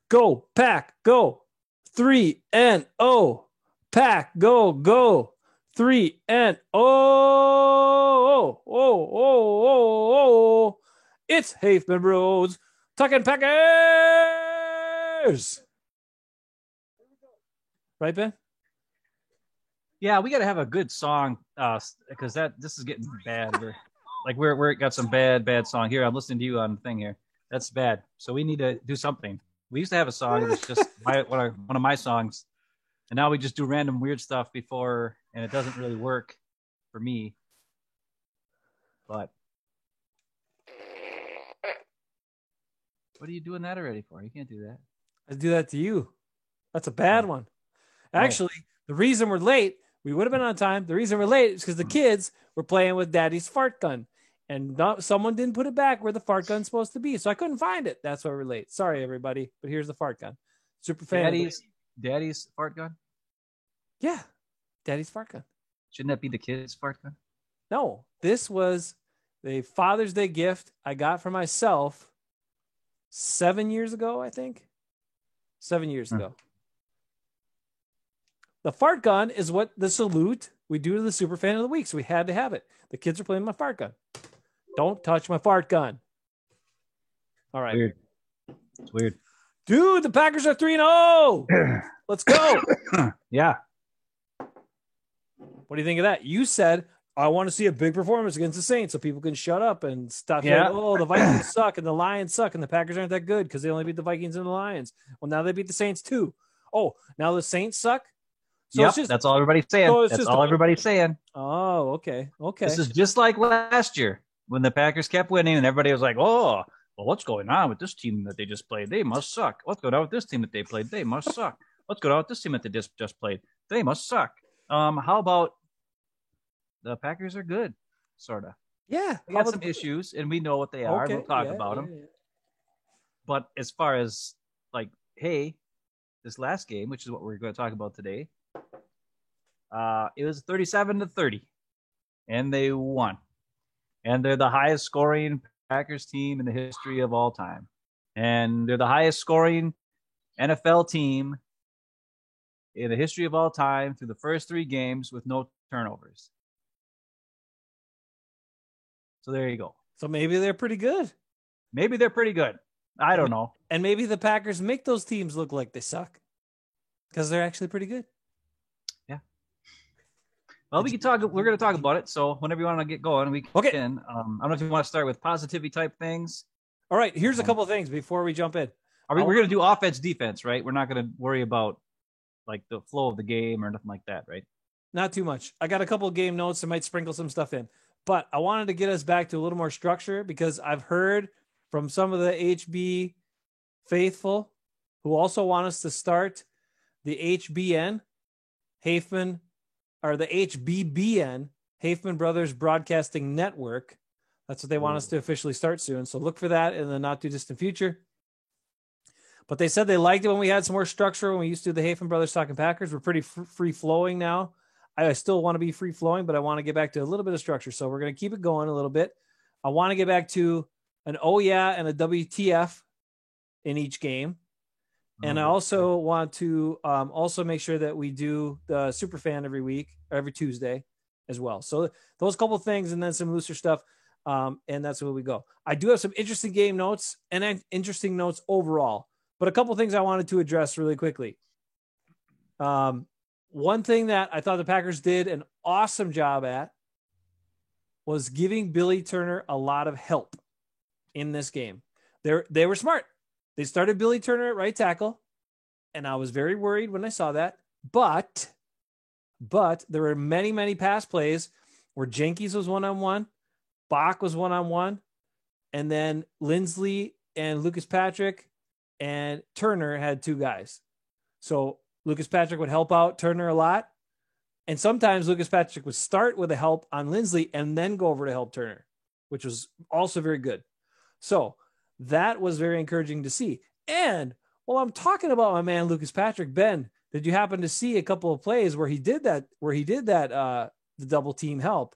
Go, Pack, go. 3-0. Pack, go, go. 3-0. Oh. It's Hafman Bros talking Packers. Right, Ben? Yeah, we got to have a good song because this is getting bad. We're got some bad song here. I'm listening to you on the thing here. That's bad. So we need to do something. We used to have a song. It was just one of my songs, and now we just do random weird stuff before, and it doesn't really work for me. But what are you doing that already for? You can't do that. I do that to you. That's a bad one. Actually, the reason we're late, we would have been on time. The reason we're late is because the kids were playing with Daddy's fart gun, and someone didn't put it back where the fart gun's supposed to be, so I couldn't find it. That's why we're late. Sorry, everybody, but here's the fart gun. Super fan. Daddy's fart gun? Yeah, Daddy's fart gun. Shouldn't that be the kid's fart gun? No, this was the Father's Day gift I got for myself 7 years ago, I think. 7 years ago. The fart gun is what the salute we do to the super fan of the week. So we had to have it. The kids are playing my fart gun. Don't touch my fart gun. All right. Weird. It's weird. Dude, the Packers are 3-0. Let's go. Yeah. What do you think of that? You said, I want to see a big performance against the Saints so people can shut up and stop saying, the Vikings suck and the Lions suck and the Packers aren't that good because they only beat the Vikings and the Lions. Well, now they beat the Saints too. Oh, now the Saints suck? So that's all everybody's saying. That's all everybody's saying. Oh, okay. This is just like last year when the Packers kept winning and everybody was like, oh, well, what's going on with this team that they just played? They must suck. What's going on with this team that they played? They must suck. What's going on with this team that they just played? They must suck. How about the Packers are good, sort of. Yeah. They got some issues, and we know what they are. We'll talk about them. Yeah. But as far as, this last game, which is what we're going to talk about today, it was 37-30, and they won. And they're the highest scoring Packers team in the history of all time. And they're the highest scoring NFL team in the history of all time through the first 3 games with no turnovers. So there you go. So maybe they're pretty good. I don't know. And maybe the Packers make those teams look like they suck because they're actually pretty good. Yeah. Well, we can talk. We're going to talk about it. So whenever you want to get going, we can. Okay. I don't know if you want to start with positivity type things. All right. Here's a couple of things before we jump in. We're going to do offense, defense, right? We're not going to worry about like the flow of the game or nothing like that, right? Not too much. I got a couple of game notes. I might sprinkle some stuff in. But I wanted to get us back to a little more structure because I've heard from some of the HB faithful who also want us to start the HBN, Hafman, or the HBBN, Hafman Brothers Broadcasting Network. That's what they want us to officially start soon. So look for that in the not too distant future. But they said they liked it when we had some more structure when we used to do the Hafman Brothers Talking Packers. We're pretty free flowing now. I still want to be free flowing, but I want to get back to a little bit of structure. So we're going to keep it going a little bit. I want to get back to an oh yeah and a WTF in each game. And I also want to also make sure that we do the super fan every week, or every Tuesday as well. So those couple of things and then some looser stuff. And that's where we go. I do have some interesting game notes and interesting notes overall, but a couple of things I wanted to address really quickly. One thing that I thought the Packers did an awesome job at was giving Billy Turner a lot of help in this game. They were smart. They started Billy Turner at right tackle, and I was very worried when I saw that. But there were many, many pass plays where Jenkins was one-on-one, Bach was one-on-one, and then Lindsley and Lucas Patrick and Turner had 2 guys. So Lucas Patrick would help out Turner a lot. And sometimes Lucas Patrick would start with a help on Lindsley and then go over to help Turner, which was also very good. So that was very encouraging to see. And while I'm talking about my man, Lucas Patrick, Ben, did you happen to see a couple of plays where he did that, the double team help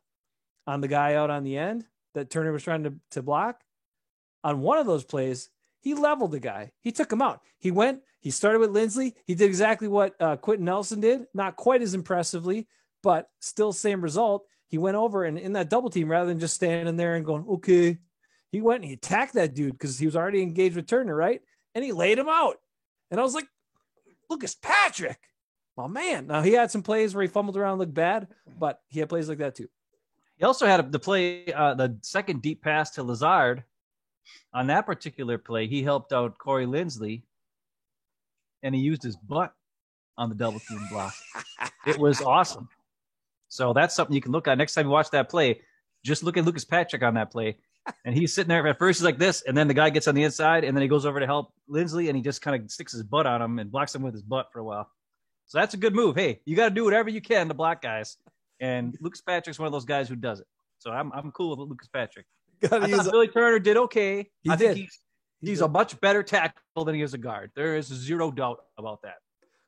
on the guy out on the end that Turner was trying to block? On one of those plays, He leveled the guy. He took him out. He started with Lindsley. He did exactly what Quentin Nelson did, not quite as impressively, but still same result. He went over and in that double team, rather than just standing there and going, okay, he went and he attacked that dude because he was already engaged with Turner, right? And he laid him out. And I was like, Lucas Patrick, my man. Now, he had some plays where he fumbled around and looked bad, but he had plays like that too. He also had the play, the second deep pass to Lazard. On that particular play, he helped out Corey Lindsley, and he used his butt on the double team block. It was awesome. So that's something you can look at next time you watch that play. Just look at Lucas Patrick on that play. And he's sitting there at first, he's like this, and then the guy gets on the inside, and then he goes over to help Lindsley, and he just kind of sticks his butt on him and blocks him with his butt for a while. So that's a good move. Hey, you got to do whatever you can to block guys. And Lucas Patrick's one of those guys who does it. So I'm cool with Lucas Patrick. Billy Turner did okay. I think he's a much better tackle than he is a guard. There is zero doubt about that.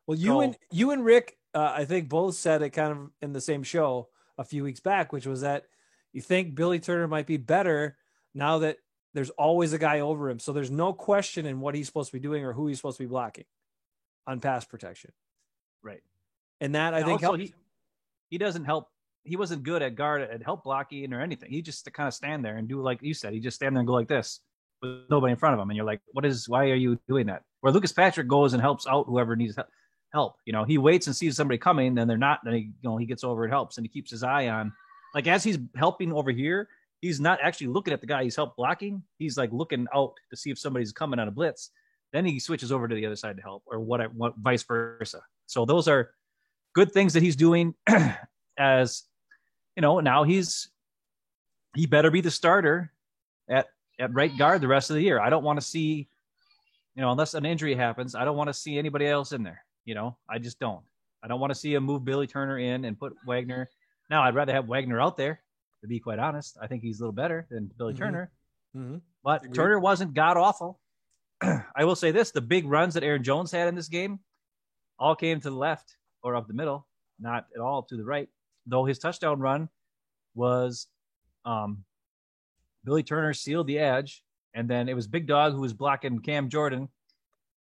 Well, you and Rick, I think both said it kind of in the same show a few weeks back, which was that you think Billy Turner might be better now that there's always a guy over him. So there's no question in what he's supposed to be doing or who he's supposed to be blocking on pass protection. Right. And that I think helps. He doesn't help. He wasn't good at guard at help blocking or anything. He just to kind of stand there and do like you said. He just stand there and go like this with nobody in front of him. And you're like, why are you doing that? Where Lucas Patrick goes and helps out whoever needs help. You know, he waits and sees somebody coming, then they're not. Then he gets over and helps, and he keeps his eye on. Like as he's helping over here, he's not actually looking at the guy he's help blocking. He's like looking out to see if somebody's coming on a blitz. Then he switches over to the other side to help, or what vice versa. So those are good things that he's doing. As you know, now he better be the starter at right guard the rest of the year. I don't want to see, unless an injury happens, I don't want to see anybody else in there. I just don't. I don't want to see him move Billy Turner in and put Wagner. Now, I'd rather have Wagner out there, to be quite honest. I think he's a little better than Billy Turner. Mm-hmm. But Turner wasn't god-awful. I will say this, the big runs that Aaron Jones had in this game all came to the left or up the middle, not at all to the right. Though his touchdown run was Billy Turner sealed the edge, and then it was Big Dog who was blocking Cam Jordan,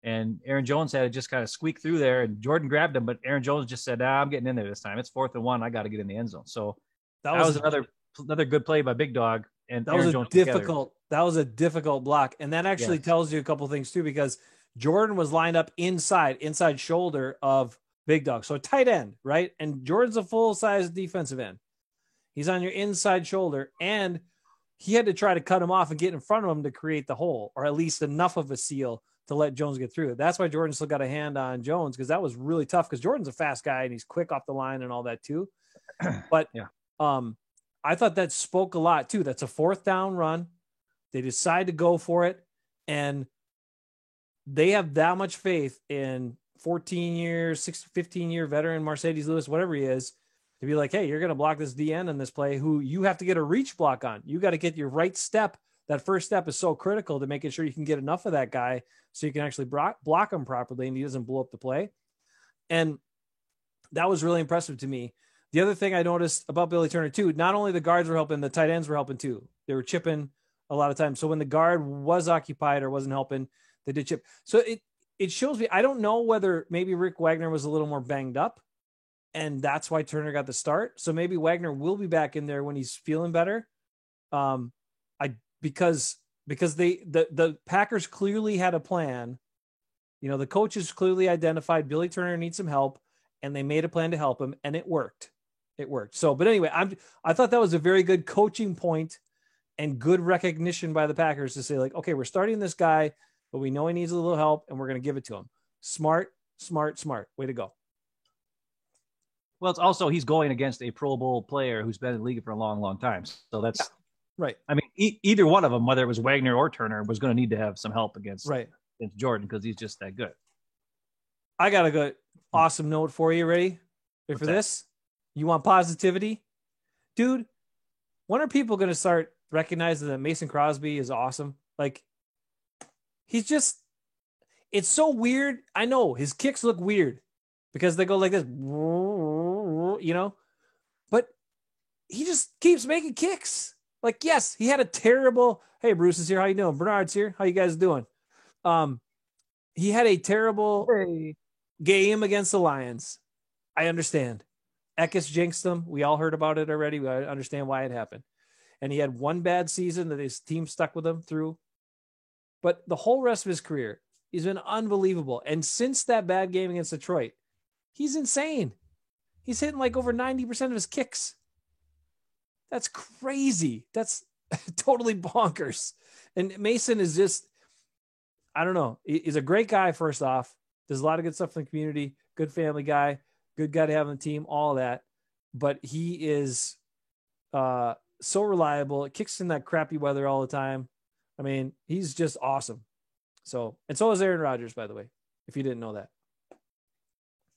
and Aaron Jones had to just kind of squeak through there, and Jordan grabbed him, but Aaron Jones just said, I'm getting in there this time. It's 4th and 1. I got to get in the end zone. So that was another good play by Big Dog. And that was a difficult block. And that actually tells you a couple things too, because Jordan was lined up inside shoulder of Big Dog. So a tight end, right? And Jordan's a full-size defensive end. He's on your inside shoulder, and he had to try to cut him off and get in front of him to create the hole, or at least enough of a seal to let Jones get through it. That's why Jordan still got a hand on Jones, because that was really tough, because Jordan's a fast guy and he's quick off the line and all that too. But I thought that spoke a lot too. That's a 4th down run. They decide to go for it, and they have that much faith in 14 years, 15-year veteran Mercedes Lewis, whatever he is, to be like, hey, you're going to block this DN on this play who you have to get a reach block on. You got to get your right step. That first step is so critical to making sure you can get enough of that guy so you can actually block him properly and he doesn't blow up the play. And that was really impressive to me. The other thing I noticed about Billy Turner too, not only the guards were helping, the tight ends were helping too. They were chipping a lot of times. So when the guard was occupied or wasn't helping, they did chip. So it shows me, I don't know whether maybe Rick Wagner was a little more banged up and that's why Turner got the start. So maybe Wagner will be back in there when he's feeling better. Because the Packers clearly had a plan. The coaches clearly identified Billy Turner needs some help, and they made a plan to help him, and it worked. So, but anyway, I thought that was a very good coaching point and good recognition by the Packers to say, like, okay, we're starting this guy, but we know he needs a little help, and we're going to give it to him. Smart. Way to go. Well, it's also he's going against a Pro Bowl player who's been in the league for a long, long time. So that's right. I mean, either one of them, whether it was Wagner or Turner, was going to need to have some help against Jordan because he's just that good. I got a good, awesome note for you. Ready for this? You want positivity? Dude, when are people going to start recognizing that Mason Crosby is awesome? Like, it's so weird. I know his kicks look weird because they go like this, but he just keeps making kicks. Like, yes, he had a terrible, hey, Bruce is here. How you doing? Bernard's here. How you guys doing? He had a terrible game against the Lions. I understand. Eckes jinxed them. We all heard about it already. We understand why it happened. And he had one bad season that his team stuck with him through. But the whole rest of his career, he's been unbelievable. And since that bad game against Detroit, he's insane. He's hitting like over 90% of his kicks. That's crazy. That's totally bonkers. And Mason is just, I don't know. He's a great guy, first off. Does a lot of good stuff in the community. Good family guy. Good guy to have on the team. All of that. But he is so reliable. It kicks in that crappy weather all the time. I mean, he's just awesome. So, and so is Aaron Rodgers, by the way, if you didn't know that.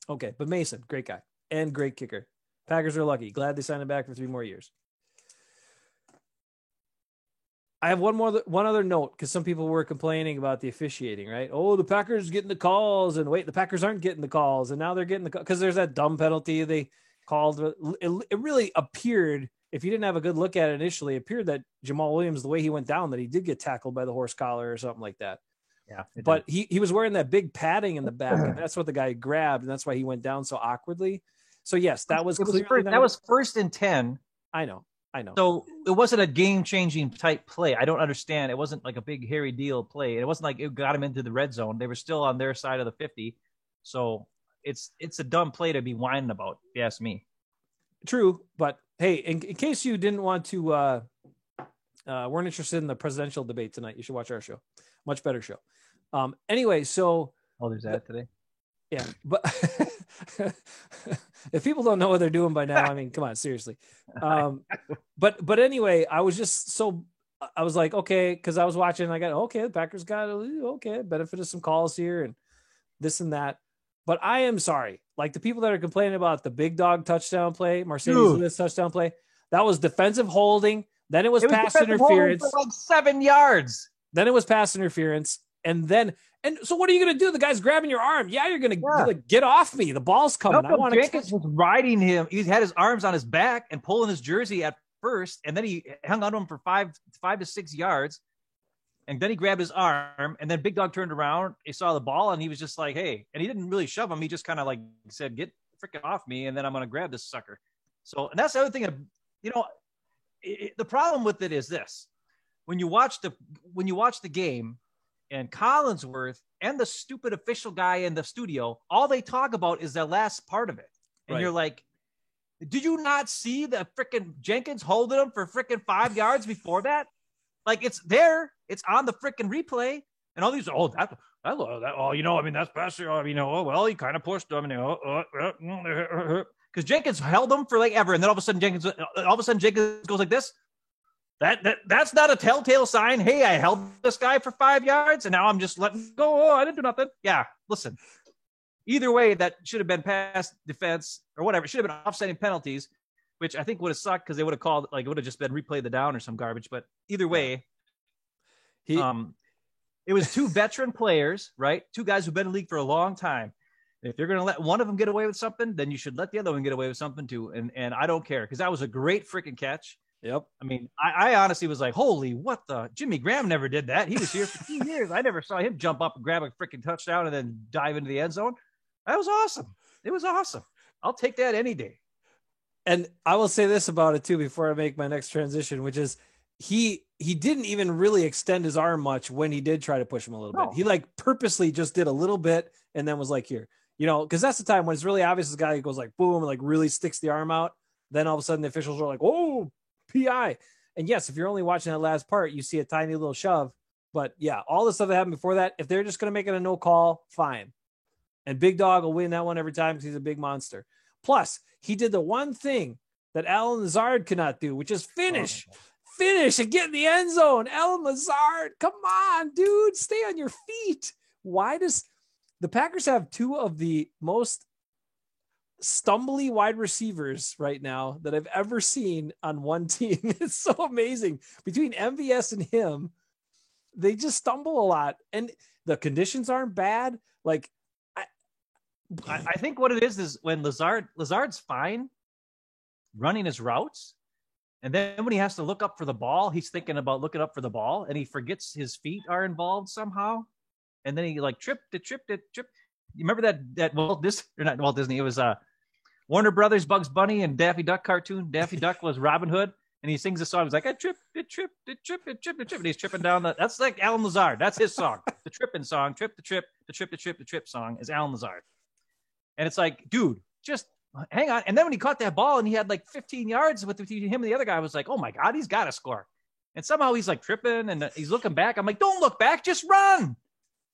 Okay, but Mason, great guy and great kicker. Packers are lucky. Glad they signed him back for 3 more years. I have one other note, because some people were complaining about the officiating, right? Oh, the Packers getting the calls, and wait, the Packers aren't getting the calls, and now they're getting the calls because there's that dumb penalty they called. It really appeared, if you didn't have a good look at it initially, it appeared that Jamal Williams, the way he went down, that he did get tackled by the horse collar or something like that. Yeah, but he was wearing that big padding in the back, and that's what the guy grabbed, and that's why he went down so awkwardly. So yes, that was clearly that was 1st and 10. I know. So it wasn't a game-changing type play. I don't understand. It wasn't like a big hairy deal play. It wasn't like it got him into the red zone. They were still on their side of the 50. So it's a dumb play to be whining about, if you ask me. True, but hey, in case you didn't want to, weren't interested in the presidential debate tonight, you should watch our show. Much better show. Anyway, so there's that today. Yeah, but if people don't know what they're doing by now, I mean, come on, seriously. But anyway, I was like, okay, because I was watching, I got, okay, the Packers got, okay, benefit of some calls here and this and that. But I am sorry, like the people that are complaining about the big dog touchdown play, Mercedes Lewis touchdown play, that was defensive holding. Then it was pass interference. For like 7 yards. Then it was pass interference. And so what are you going to do? The guy's grabbing your arm. Yeah, you're going to like, get off me. The ball's coming. I want to Jenkins was riding him. He had his arms on his back and pulling his jersey at first. And then he hung on to him for 5 to 6 yards. And then he grabbed his arm. And then Big Dog turned around. He saw the ball and he was just like, hey. And he didn't really shove him. He just kind of like said, get freaking off me. And then I'm going to grab this sucker. So, and that's the other thing. The problem with it is this. When you watch the game, and Collinsworth and the stupid official guy in the studio, all they talk about is the last part of it. And You're like, did you not see the freaking Jenkins holding him for freaking 5 yards before that? Like, it's there. It's on the freaking replay. And all these, that's passer. He kind of pushed him. Because Jenkins held him for like ever. And then all of a sudden Jenkins goes like this. That's not a telltale sign. Hey, I held this guy for 5 yards and now I'm just letting go. Oh, I didn't do nothing. Yeah, listen. Either way, that should have been pass defense or whatever. It should have been offsetting penalties, which I think would have sucked because they would have called, like, it would have just been replay the down or some garbage. But either way, it was 2 veteran players, right? 2 guys who've been in the league for a long time. If you're going to let one of them get away with something, then you should let the other one get away with something too. And I don't care, because that was a great freaking catch. Yep. I mean, I honestly was like, holy, what the? Jimmy Graham never did that. He was here for 2 years. I never saw him jump up and grab a freaking touchdown and then dive into the end zone. That was awesome. It was awesome. I'll take that any day. And I will say this about it too, before I make my next transition, which is he didn't even really extend his arm much when he did try to push him a little bit. He like purposely just did a little bit and then was like, here, because that's the time when it's really obvious this guy goes like, boom, and like really sticks the arm out. Then all of a sudden the officials are like, oh, PI. And yes, if you're only watching that last part, you see a tiny little shove. But yeah, all the stuff that happened before that, if they're just going to make it a no call, fine. And Big Dog will win that one every time because he's a big monster. Plus, he did the one thing that Alan Lazard could not do, which is finish and get in the end zone. Alan Lazard, come on, dude, stay on your feet. Why does the Packers have 2 of the most stumbly wide receivers right now that I've ever seen on one team? It's so amazing. Between MVS and him, they just stumble a lot, and the conditions aren't bad. Like, I think what it is when Lazard's fine running his routes, and then when he has to look up for the ball, he's thinking about looking up for the ball, and he forgets his feet are involved somehow. and then he like tripped. You remember that Walt Disney, or not Walt Disney? It was Warner Brothers Bugs Bunny and Daffy Duck cartoon. Daffy Duck was Robin Hood, and he sings a song. He's like, I tripped, and he's tripping down that's like Alan Lazard. That's his song, the tripping song. Trip the trip song is Alan Lazard. And it's like, dude, just hang on. And then when he caught that ball and he had like 15 yards with between him and the other guy, I was like, oh my God, he's got to score. And somehow he's like tripping and he's looking back. I'm like, don't look back, just run.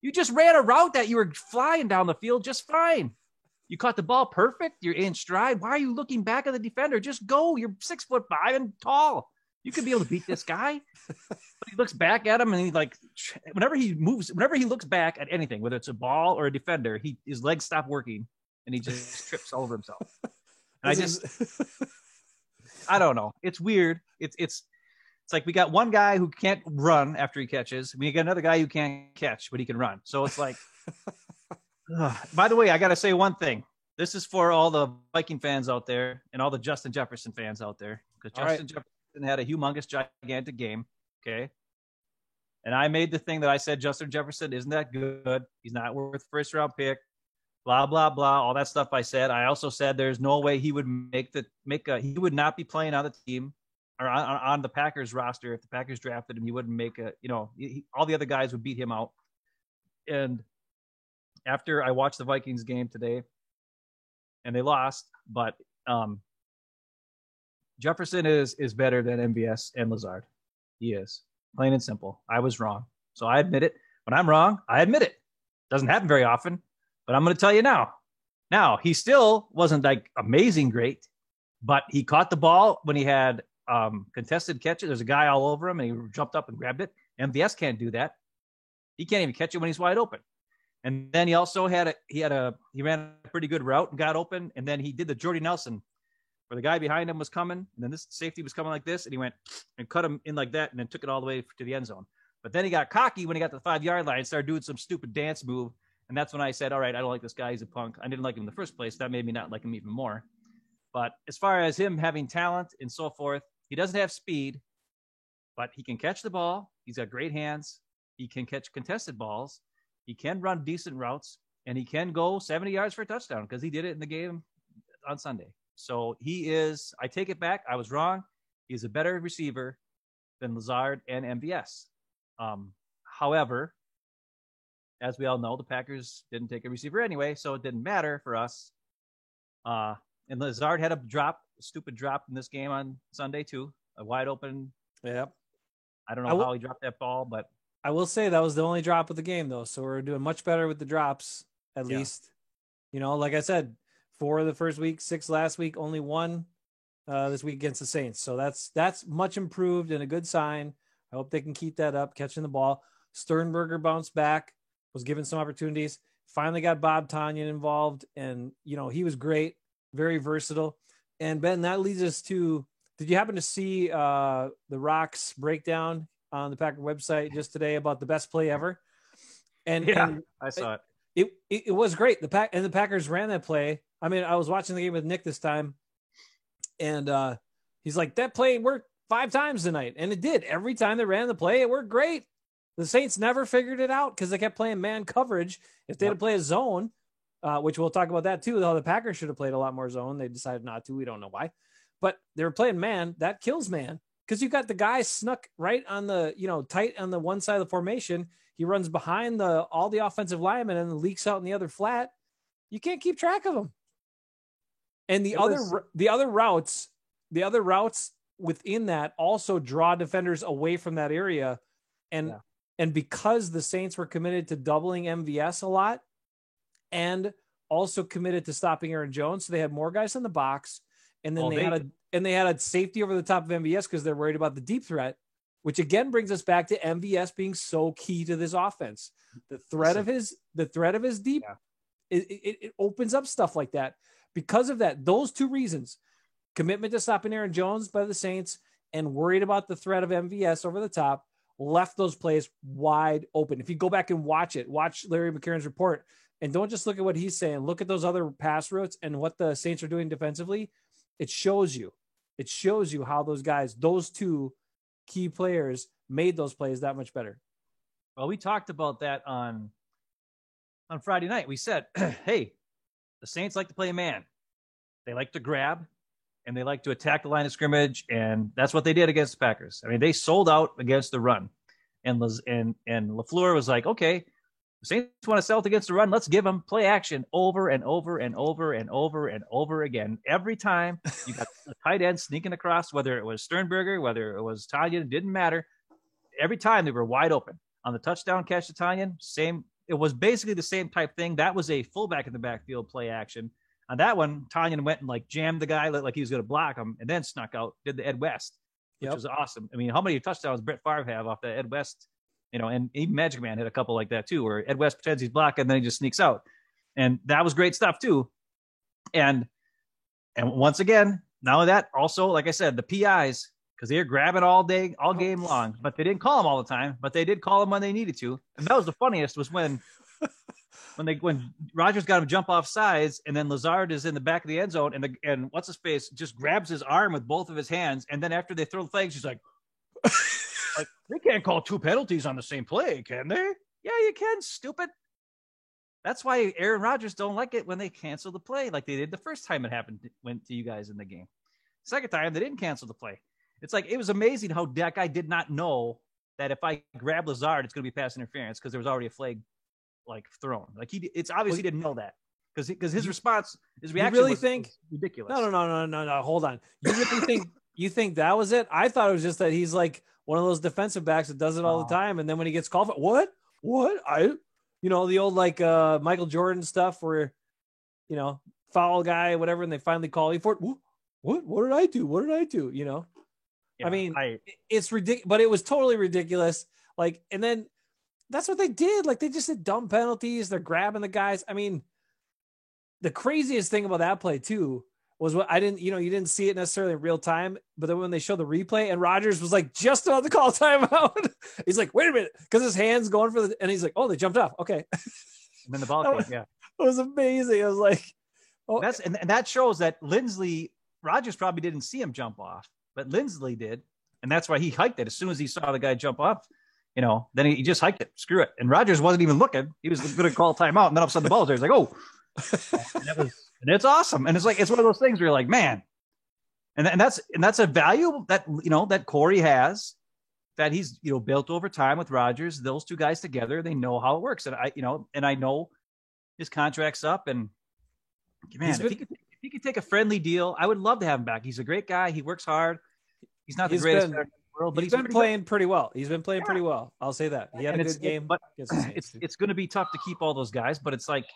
You just ran a route that you were flying down the field just fine. You caught the ball perfect. You're in stride. Why are you looking back at the defender? Just go. You're 6'5" and tall. You could be able to beat this guy. But he looks back at him and he like, whenever he looks back at anything, whether it's a ball or a defender, his legs stop working and he just trips all over himself. And I don't know. It's weird. It's like we got one guy who can't run after he catches. We got another guy who can't catch, but he can run. So it's like, by the way, I got to say one thing. This is for all the Viking fans out there and all the Justin Jefferson fans out there, because Justin Jefferson had a humongous, gigantic game. Okay. And I made the thing that I said, Justin Jefferson isn't that good. He's not worth first round pick. Blah, blah, blah. All that stuff I said. I also said there's no way he would he would not be playing on the team or on the Packers roster. If the Packers drafted him, he wouldn't make all the other guys would beat him out. And after I watched the Vikings game today, and they lost, but Jefferson is better than MVS and Lazard. He is. Plain and simple. I was wrong. So I admit it. When I'm wrong, I admit it. Doesn't happen very often, but I'm going to tell you now. Now, he still wasn't like amazing great, but he caught the ball when he had contested catches. There's a guy all over him, and he jumped up and grabbed it. MVS can't do that. He can't even catch it when he's wide open. And then he also he ran a pretty good route and got open. And then he did the Jordy Nelson where the guy behind him was coming. And then this safety was coming like this. And he went and cut him in like that and then took it all the way to the end zone. But then he got cocky when he got to the 5-yard line and started doing some stupid dance move. And that's when I said, all right, I don't like this guy. He's a punk. I didn't like him in the first place. That made me not like him even more. But as far as him having talent and so forth, he doesn't have speed, but he can catch the ball. He's got great hands. He can catch contested balls. He can run decent routes, and he can go 70 yards for a touchdown because he did it in the game on Sunday. So I take it back. I was wrong. He's a better receiver than Lazard and MVS. However, as we all know, the Packers didn't take a receiver anyway, so it didn't matter for us. And Lazard had a stupid drop in this game on Sunday too, a wide open. Yep. I don't know how he dropped that ball, but I will say that was the only drop of the game, though. So we're doing much better with the drops, at least. Like I said, 4 the first week, 6 last week, only 1 this week against the Saints. So that's much improved and a good sign. I hope they can keep that up, catching the ball. Sternberger bounced back, was given some opportunities. Finally got Bob Tonyan involved, and, he was great, very versatile. And, Ben, that leads us to, did you happen to see the Rock's breakdown on the Packer website just today about the best play ever? And I saw it. It was great. The Packers ran that play. I mean, I was watching the game with Nick this time, and he's like, that play worked 5 times tonight, and it did. Every time they ran the play, it worked great. The Saints never figured it out because they kept playing man coverage. If they had to play a zone, which we'll talk about that too, though the Packers should have played a lot more zone. They decided not to. We don't know why, but they were playing man. That kills man. Because you got the guy snuck right on the, tight on the one side of the formation. He runs behind all the offensive linemen and leaks out in the other flat. You can't keep track of him. And the other routes within that also draw defenders away from that area. And because the Saints were committed to doubling MVS a lot and also committed to stopping Aaron Jones, so they had more guys in the box. And then they had a safety over the top of MVS because they're worried about the deep threat, which again brings us back to MVS being so key to this offense. The threat of his deep, it opens up stuff like that. Because of that, those 2 reasons, commitment to stopping Aaron Jones by the Saints and worried about the threat of MVS over the top, left those plays wide open. If you go back and watch Larry McCarron's report, and don't just look at what he's saying, look at those other pass routes and what the Saints are doing defensively. It shows you how those 2 key players made those plays that much better. Well, we talked about that on on Friday night, we said, hey, the Saints like to play man. They like to grab and they like to attack the line of scrimmage. And that's what they did against the Packers. I mean, they sold out against the run. And LaFleur was like, okay, the Saints want to sell it against the run. Let's give them play action over and over and over and over and over again. Every time you got a tight end sneaking across, whether it was Sternberger, whether it was Tanyan, it didn't matter. Every time they were wide open. On the touchdown catch to Tanyan, same. It was basically the same type thing. That was a fullback in the backfield play action. On that one, Tanyan went and like jammed the guy like he was going to block him, and then snuck out, did the Ed West, which was awesome. I mean, how many touchdowns Brett Favre have off the Ed West? You know, and even Magic Man had a couple like that too, where Ed West pretends he's blocking and then he just sneaks out, and that was great stuff too. And once again, not only that, also like I said, the PIs, because they were grabbing all day, all game long, but they didn't call them all the time, but they did call them when they needed to. And that was the funniest was when Rodgers got him jump off sides, and then Lazard is in the back of the end zone, and what's his face just grabs his arm with both of his hands, and then after they throw the flag, she's like, they can't call two penalties on the same play, can they? Yeah, you can, stupid. That's why Aaron Rodgers don't like it when they cancel the play, like they did the first time it happened, went to you guys in the game. Second time, they didn't cancel the play. It's like, it was amazing how that guy did not know that if I grab Lazard, it's going to be pass interference because there was already a flag like thrown. Like it's obvious he didn't know that because his response, his reaction really was ridiculous. No. Hold on. You really think that was it? I thought it was just that he's like one of those defensive backs that does it all the time. And then when he gets called for what? The old like Michael Jordan stuff where, foul guy, whatever. And they finally call you for it. What did I do? Yeah, I mean, it's ridiculous, but it was totally ridiculous. Like, and then that's what they did. Like, they just did dumb penalties. They're grabbing the guys. I mean, the craziest thing about that play too was what you didn't see it necessarily in real time, but then when they show the replay and Rodgers was like just about to call timeout, he's like, wait a minute, because his hand's going for and he's like, oh, they jumped off. Okay. And then the ball came, yeah. It was amazing. I was like, oh, and that shows that Rodgers probably didn't see him jump off, but Lindsley did. And that's why he hiked it. As soon as he saw the guy jump up, then he just hiked it. Screw it. And Rodgers wasn't even looking. He was going to call timeout. And then all of a sudden the ball was there. He's like, oh, and it's awesome. And it's like, it's one of those things where you're like, man, and that's a value that, that Corey has, that he's, built over time with Rodgers. Those two guys together, they know how it works. And I know his contract's up, and man, if he could take a friendly deal, I would love to have him back. He's a great guy. He works hard. He's not the greatest in the world, but he's been playing pretty well. He's been playing pretty well. I'll say that. He had a good game. But it's going to be tough to keep all those guys, but it's like,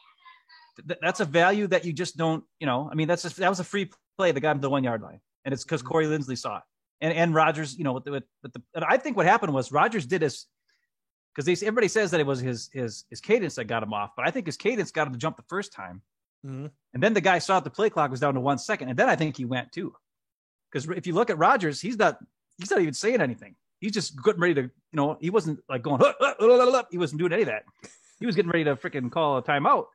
that's a value that you just don't, that was a free play that got him to the 1 yard line. And it's because Corey Lindsley saw it. And Rodgers, and I think what happened was Rodgers did this because everybody says that it was his cadence that got him off, but I think his cadence got him to jump the first time. Mm-hmm. And then the guy saw the play clock was down to 1 second. And then I think he went too. Because if you look at Rodgers, he's not even saying anything. He's just getting ready to, he wasn't like going, he wasn't doing any of that. He was getting ready to freaking call a timeout.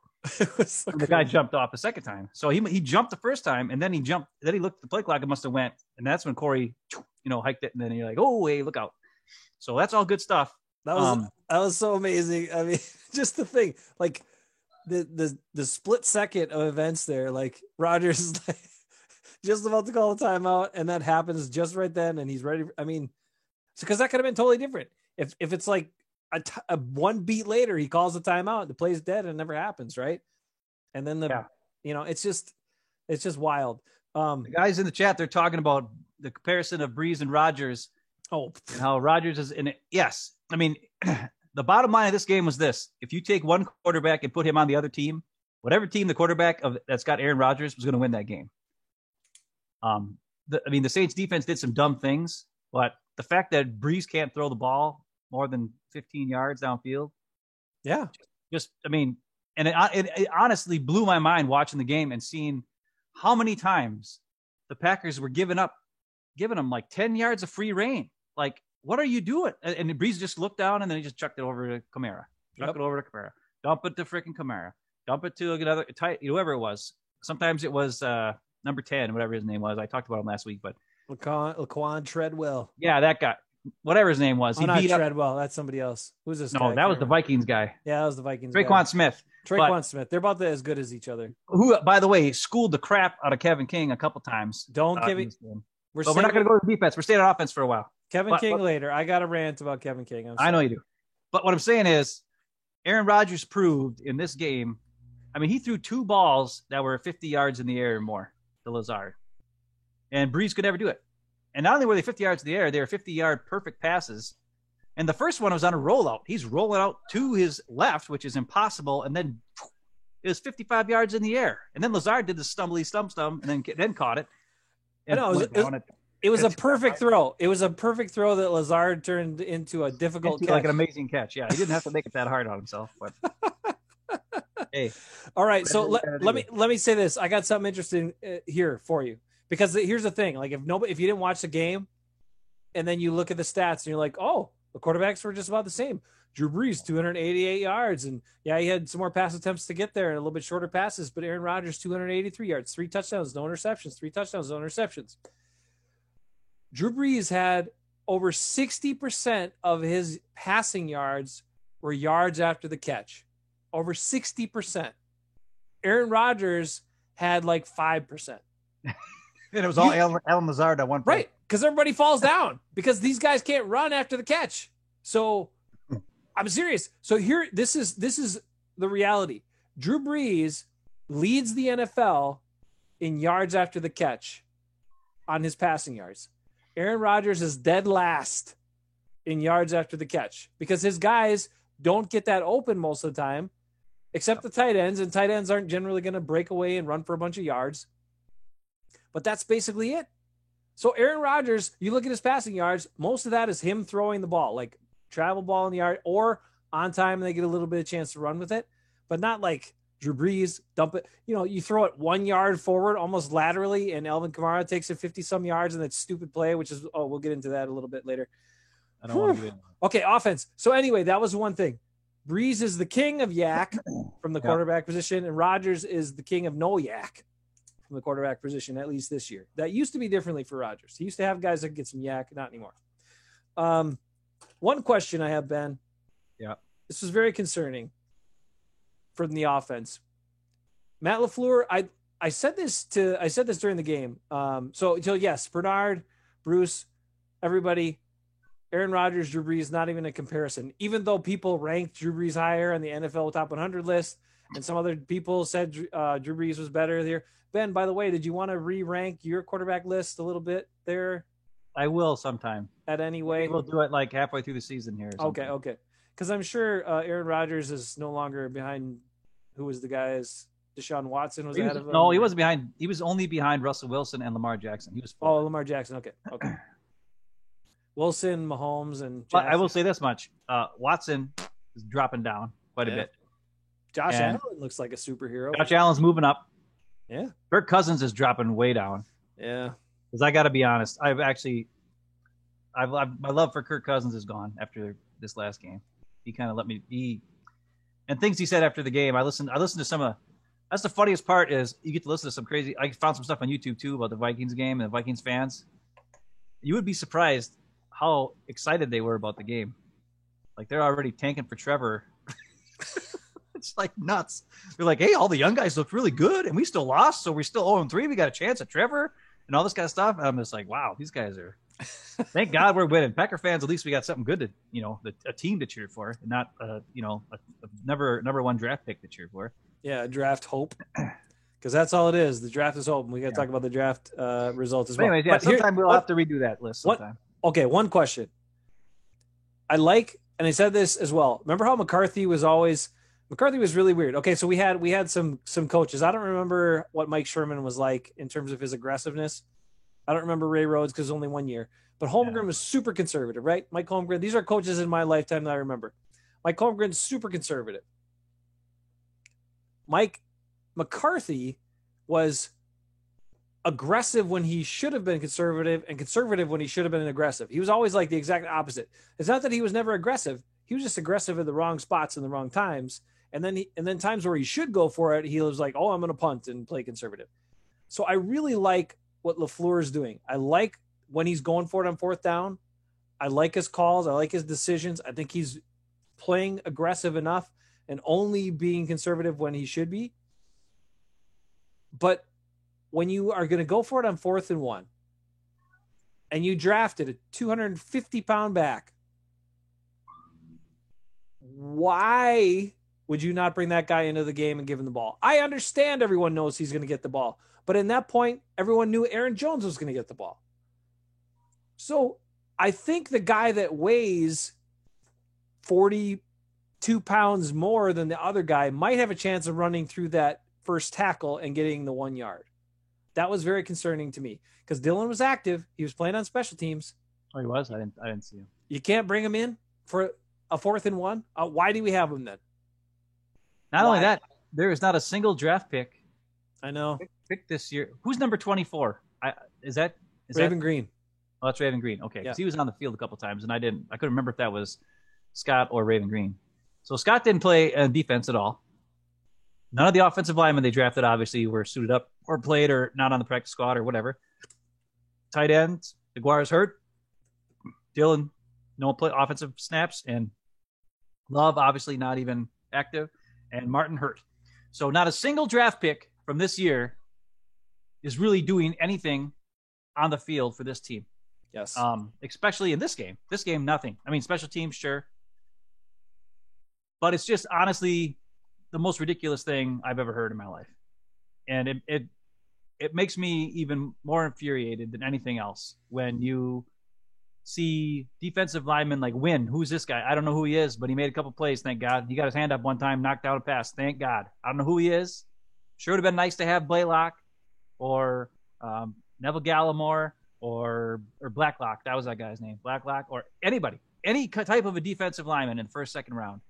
So the guy jumped off the second time. So he jumped the first time, and then he looked at the play clock and must have went. And that's when Corey, hiked it. And then you're like, oh, hey, look out. So that's all good stuff. That was so amazing. I mean, just the thing, like the split second of events there, like Rodgers is like, just about to call a timeout, and that happens just right then, and he's ready. I mean, because that could have been totally different. If it's like a one beat later, he calls a timeout, the play's dead, and it never happens, right? And then it's just wild. The guys in the chat, they're talking about the comparison of Brees and Rodgers. Oh, and how Rodgers is in it. Yes, I mean, the bottom line of this game was this: if you take one quarterback and put him on the other team, whatever team the quarterback that's got Aaron Rodgers was going to win that game. The Saints defense did some dumb things, but the fact that Brees can't throw the ball more than 15 yards downfield. Yeah. And it honestly blew my mind watching the game and seeing how many times the Packers were giving them like 10 yards of free reign. Like, what are you doing? And Brees just looked down and then he just chucked it over to Kamara. Chuck it over to Kamara. Dump it to freaking Kamara. Dump it to another tight, whoever it was. Sometimes it was, number 10, whatever his name was. I talked about him last week, but Laquan Treadwell. Yeah, that guy. whatever his name was. He beat Treadwell. That's somebody else. Who's this? No, that was the Vikings guy. Yeah, that was the Vikings. Traquan Smith. Traquan Smith. They're about as good as each other. Who, by the way, schooled the crap out of Kevin King a couple times. Kevin. We're not going to go to defense. We're staying on offense for a while. Kevin King later. I got a rant about Kevin King. I know you do. But what I'm saying is, Aaron Rodgers proved in this game. I mean, he threw 2 balls that were 50 yards in the air or more to Lazard, and Brees could never do it. And not only were they 50 yards in the air, they were 50-yard perfect passes. And the first one was on a rollout. He's rolling out to his left, which is impossible, and then it was 55 yards in the air. And then Lazard did the stumbly stump, and then caught it. And it was a perfect throw. It was a perfect throw that Lazard turned into a difficult catch. Like an amazing catch. Yeah, he didn't have to make it that hard on himself. But hey, all right. So let me say this. I got something interesting here for you, because here's the thing. Like if you didn't watch the game, and then you look at the stats and you're like, oh, the quarterbacks were just about the same. Drew Brees 288 yards, and yeah, he had some more pass attempts to get there and a little bit shorter passes. But Aaron Rodgers 283 yards, 3 touchdowns, no interceptions. 3 touchdowns, no interceptions. Drew Brees had over 60% of his passing yards were yards after the catch. Over 60%. Aaron Rodgers had like 5%. And it was all Alan Lazard at one point. Right, because everybody falls down because these guys can't run after the catch. So I'm serious. So here, this is the reality. Drew Brees leads the NFL in yards after the catch on his passing yards. Aaron Rodgers is dead last in yards after the catch because his guys don't get that open most of the time, except the tight ends, and tight ends aren't generally going to break away and run for a bunch of yards. But that's basically it. So Aaron Rodgers, you look at his passing yards, most of that is him throwing the ball, like travel ball in the yard or on time, and they get a little bit of chance to run with it, but not like Drew Brees, dump it. You know, you throw it 1 yard forward, almost laterally, and Alvin Kamara takes it 50-some yards in that stupid play, which is, we'll get into that a little bit later. I don't want to get into that. Okay, offense. So anyway, that was one thing. Brees is the king of yak from the quarterback position, and Rodgers is the king of no yak from the quarterback position, at least this year. That used to be differently for Rodgers. He used to have guys that get some yak, not anymore. One question I have, Ben. Yeah. This was very concerning from the offense. Matt LaFleur, I said this during the game. So yes, Bernard, Bruce, everybody, Aaron Rodgers, Drew Brees, not even a comparison. Even though people ranked Drew Brees higher on the NFL top 100 list, and some other people said Drew Brees was better there. Ben, by the way, did you want to re-rank your quarterback list a little bit there? I will sometime. At any way, we'll do it like halfway through the season here. Okay. Because I'm sure Aaron Rodgers is no longer behind. Who was the guys? Deshaun Watson was ahead of him. No, he wasn't behind. He was only behind Russell Wilson and Lamar Jackson. He was 4. Oh, Lamar Jackson. Okay. Wilson, Mahomes, and Jackson. But I will say this much: Watson is dropping down quite a bit. Josh Allen looks like a superhero. Josh Allen's moving up. Yeah. Kirk Cousins is dropping way down. Yeah. Because I got to be honest, my love for Kirk Cousins is gone after this last game. He kind of let me be, and things he said after the game. I listened to some of. That's the funniest part is you get to listen to some crazy. I found some stuff on YouTube too about the Vikings game and the Vikings fans. You would be surprised how excited they were about the game. Like they're already tanking for Trevor. It's like nuts. They're like, hey, all the young guys looked really good, and we still lost, so we're still 0-3. We got a chance at Trevor and all this kind of stuff. And I'm just like, wow, these guys are. Thank God we're winning. Packer fans, at least we got something good to, a team to cheer for, and not, a number one draft pick to cheer for. Yeah, draft hope, because that's all it is. The draft is hope. We got to talk about the draft results as well. Anyways, yeah, sometime we'll have to redo that list sometime. Okay, one question. And I said this as well. Remember how McCarthy was really weird. Okay, so we had some coaches. I don't remember what Mike Sherman was like in terms of his aggressiveness. I don't remember Ray Rhodes because only 1 year. But Holmgren was super conservative, right? Mike Holmgren. These are coaches in my lifetime that I remember. Mike Holmgren's super conservative. Mike McCarthy was aggressive when he should have been conservative, and conservative when he should have been aggressive. He was always like the exact opposite. It's not that he was never aggressive. He was just aggressive in the wrong spots in the wrong times. And then times where he should go for it, he was like, oh, I'm going to punt and play conservative. So I really like what LaFleur is doing. I like when he's going for it on 4th down. I like his calls. I like his decisions. I think he's playing aggressive enough and only being conservative when he should be. But when you are going to go for it on 4th and 1 and you drafted a 250-pound back, why would you not bring that guy into the game and give him the ball? I understand everyone knows he's going to get the ball. But in that point, everyone knew Aaron Jones was going to get the ball. So I think the guy that weighs 42 pounds more than the other guy might have a chance of running through that first tackle and getting the 1 yard. That was very concerning to me because Dillon was active. He was playing on special teams. Oh, he was? I didn't see him. You can't bring him in for a 4th and 1. Why do we have him then? Not only that, there is not a single draft pick. I know. Pick this year. Who's number 24? Is Raven Green? Oh, that's Raven Green. Okay, because he was on the field a couple times, and I couldn't remember if that was Scott or Raven Green. So Scott didn't play defense at all. None of the offensive linemen they drafted obviously were suited up or played or not on the practice squad or whatever. Tight ends, DeGuara's hurt. Dillon, no play offensive snaps, and Love obviously not even active, and Martin hurt. So not a single draft pick from this year is really doing anything on the field for this team. Yes. Especially in this game. This game, nothing. I mean, special teams, sure. But it's just honestly the most ridiculous thing I've ever heard in my life. And it makes me even more infuriated than anything else when you see defensive linemen like Wynn. Who's this guy? I don't know who he is, but he made a couple plays, thank God. He got his hand up one time, knocked out a pass, thank God. I don't know who he is. Sure would have been nice to have Blaylock or Neville Gallimore or Blacklock. That was that guy's name. Blacklock or anybody. Any type of a defensive lineman in the first, second round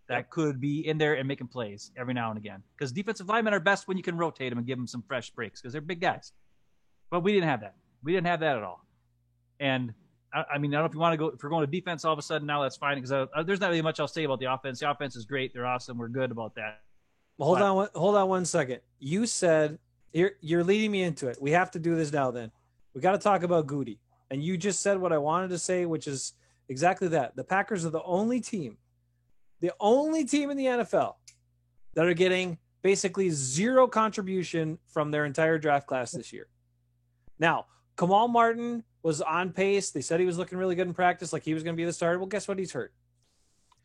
that could be in there and making plays every now and again. Because defensive linemen are best when you can rotate them and give them some fresh breaks because they're big guys. But we didn't have that. We didn't have that at all. And I mean, I don't know if you want to go, if we're going to defense all of a sudden now, that's fine. Because there's not really much I'll say about the offense. The offense is great. They're awesome. We're good about that. Well, hold on 1 second. You said you're leading me into it. We have to do this now. Then we got to talk about Goody. And you just said what I wanted to say, which is exactly that. The Packers are the only team in the NFL that are getting basically zero contribution from their entire draft class this year. Now, Kamal Martin was on pace. They said he was looking really good in practice, like he was going to be the starter. Well, guess what? He's hurt.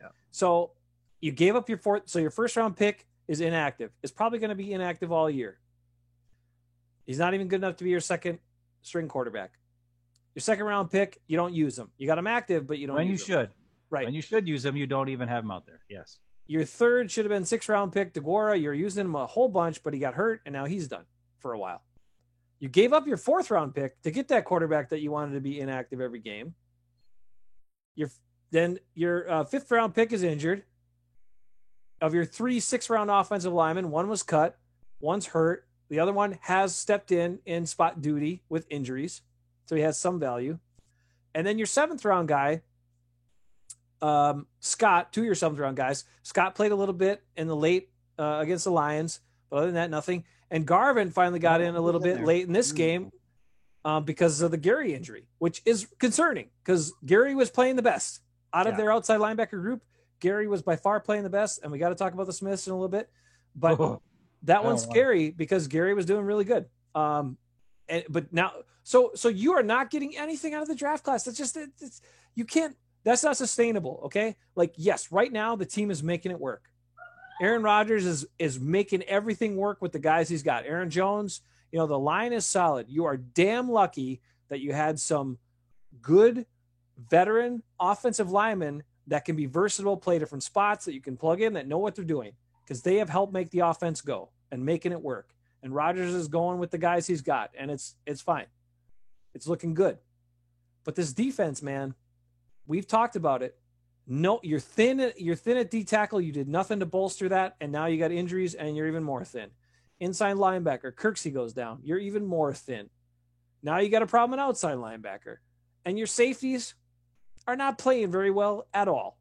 Yeah. So you gave up your fourth. So your first round pick is inactive. It's probably going to be inactive all year. He's not even good enough to be your second string quarterback. Your second round pick, you don't use him. You got him active, but you don't use him. Should. Right. When you should use him, you don't even have him out there. Yes. Your third should have been 6th round pick, DeGuara. You're using him a whole bunch, but he got hurt, and now he's done for a while. You gave up your 4th round pick to get that quarterback that you wanted to be inactive every game. Then your 5th round pick is injured. Of your 3 6th round offensive linemen, one was cut, one's hurt. The other one has stepped in spot duty with injuries, so he has some value. And then your 7th round guy, Scott, 2 of your 7th round guys. Scott played a little bit in the late against the Lions, but other than that, nothing. And Garvin finally got in a little bit late in this game because of the Gary injury, which is concerning because Gary was playing the best out of their outside linebacker group. Gary was by far playing the best, and we got to talk about the Smiths in a little bit, but that one's scary because Gary was doing really good. But now, so you are not getting anything out of the draft class. That's just you can't. That's not sustainable. Okay, like yes, right now the team is making it work. Aaron Rodgers is making everything work with the guys he's got. Aaron Jones, the line is solid. You are damn lucky that you had some good veteran offensive linemen that can be versatile, play different spots, that you can plug in, that know what they're doing, because they have helped make the offense go and making it work. And Rodgers is going with the guys he's got, and it's fine. It's looking good. But this defense, man, we've talked about it. No, you're thin at D tackle. You did nothing to bolster that, and now you got injuries, and you're even more thin. Inside linebacker, Kirksey goes down. You're even more thin. Now you got a problem at outside linebacker. And your safeties are not playing very well at all.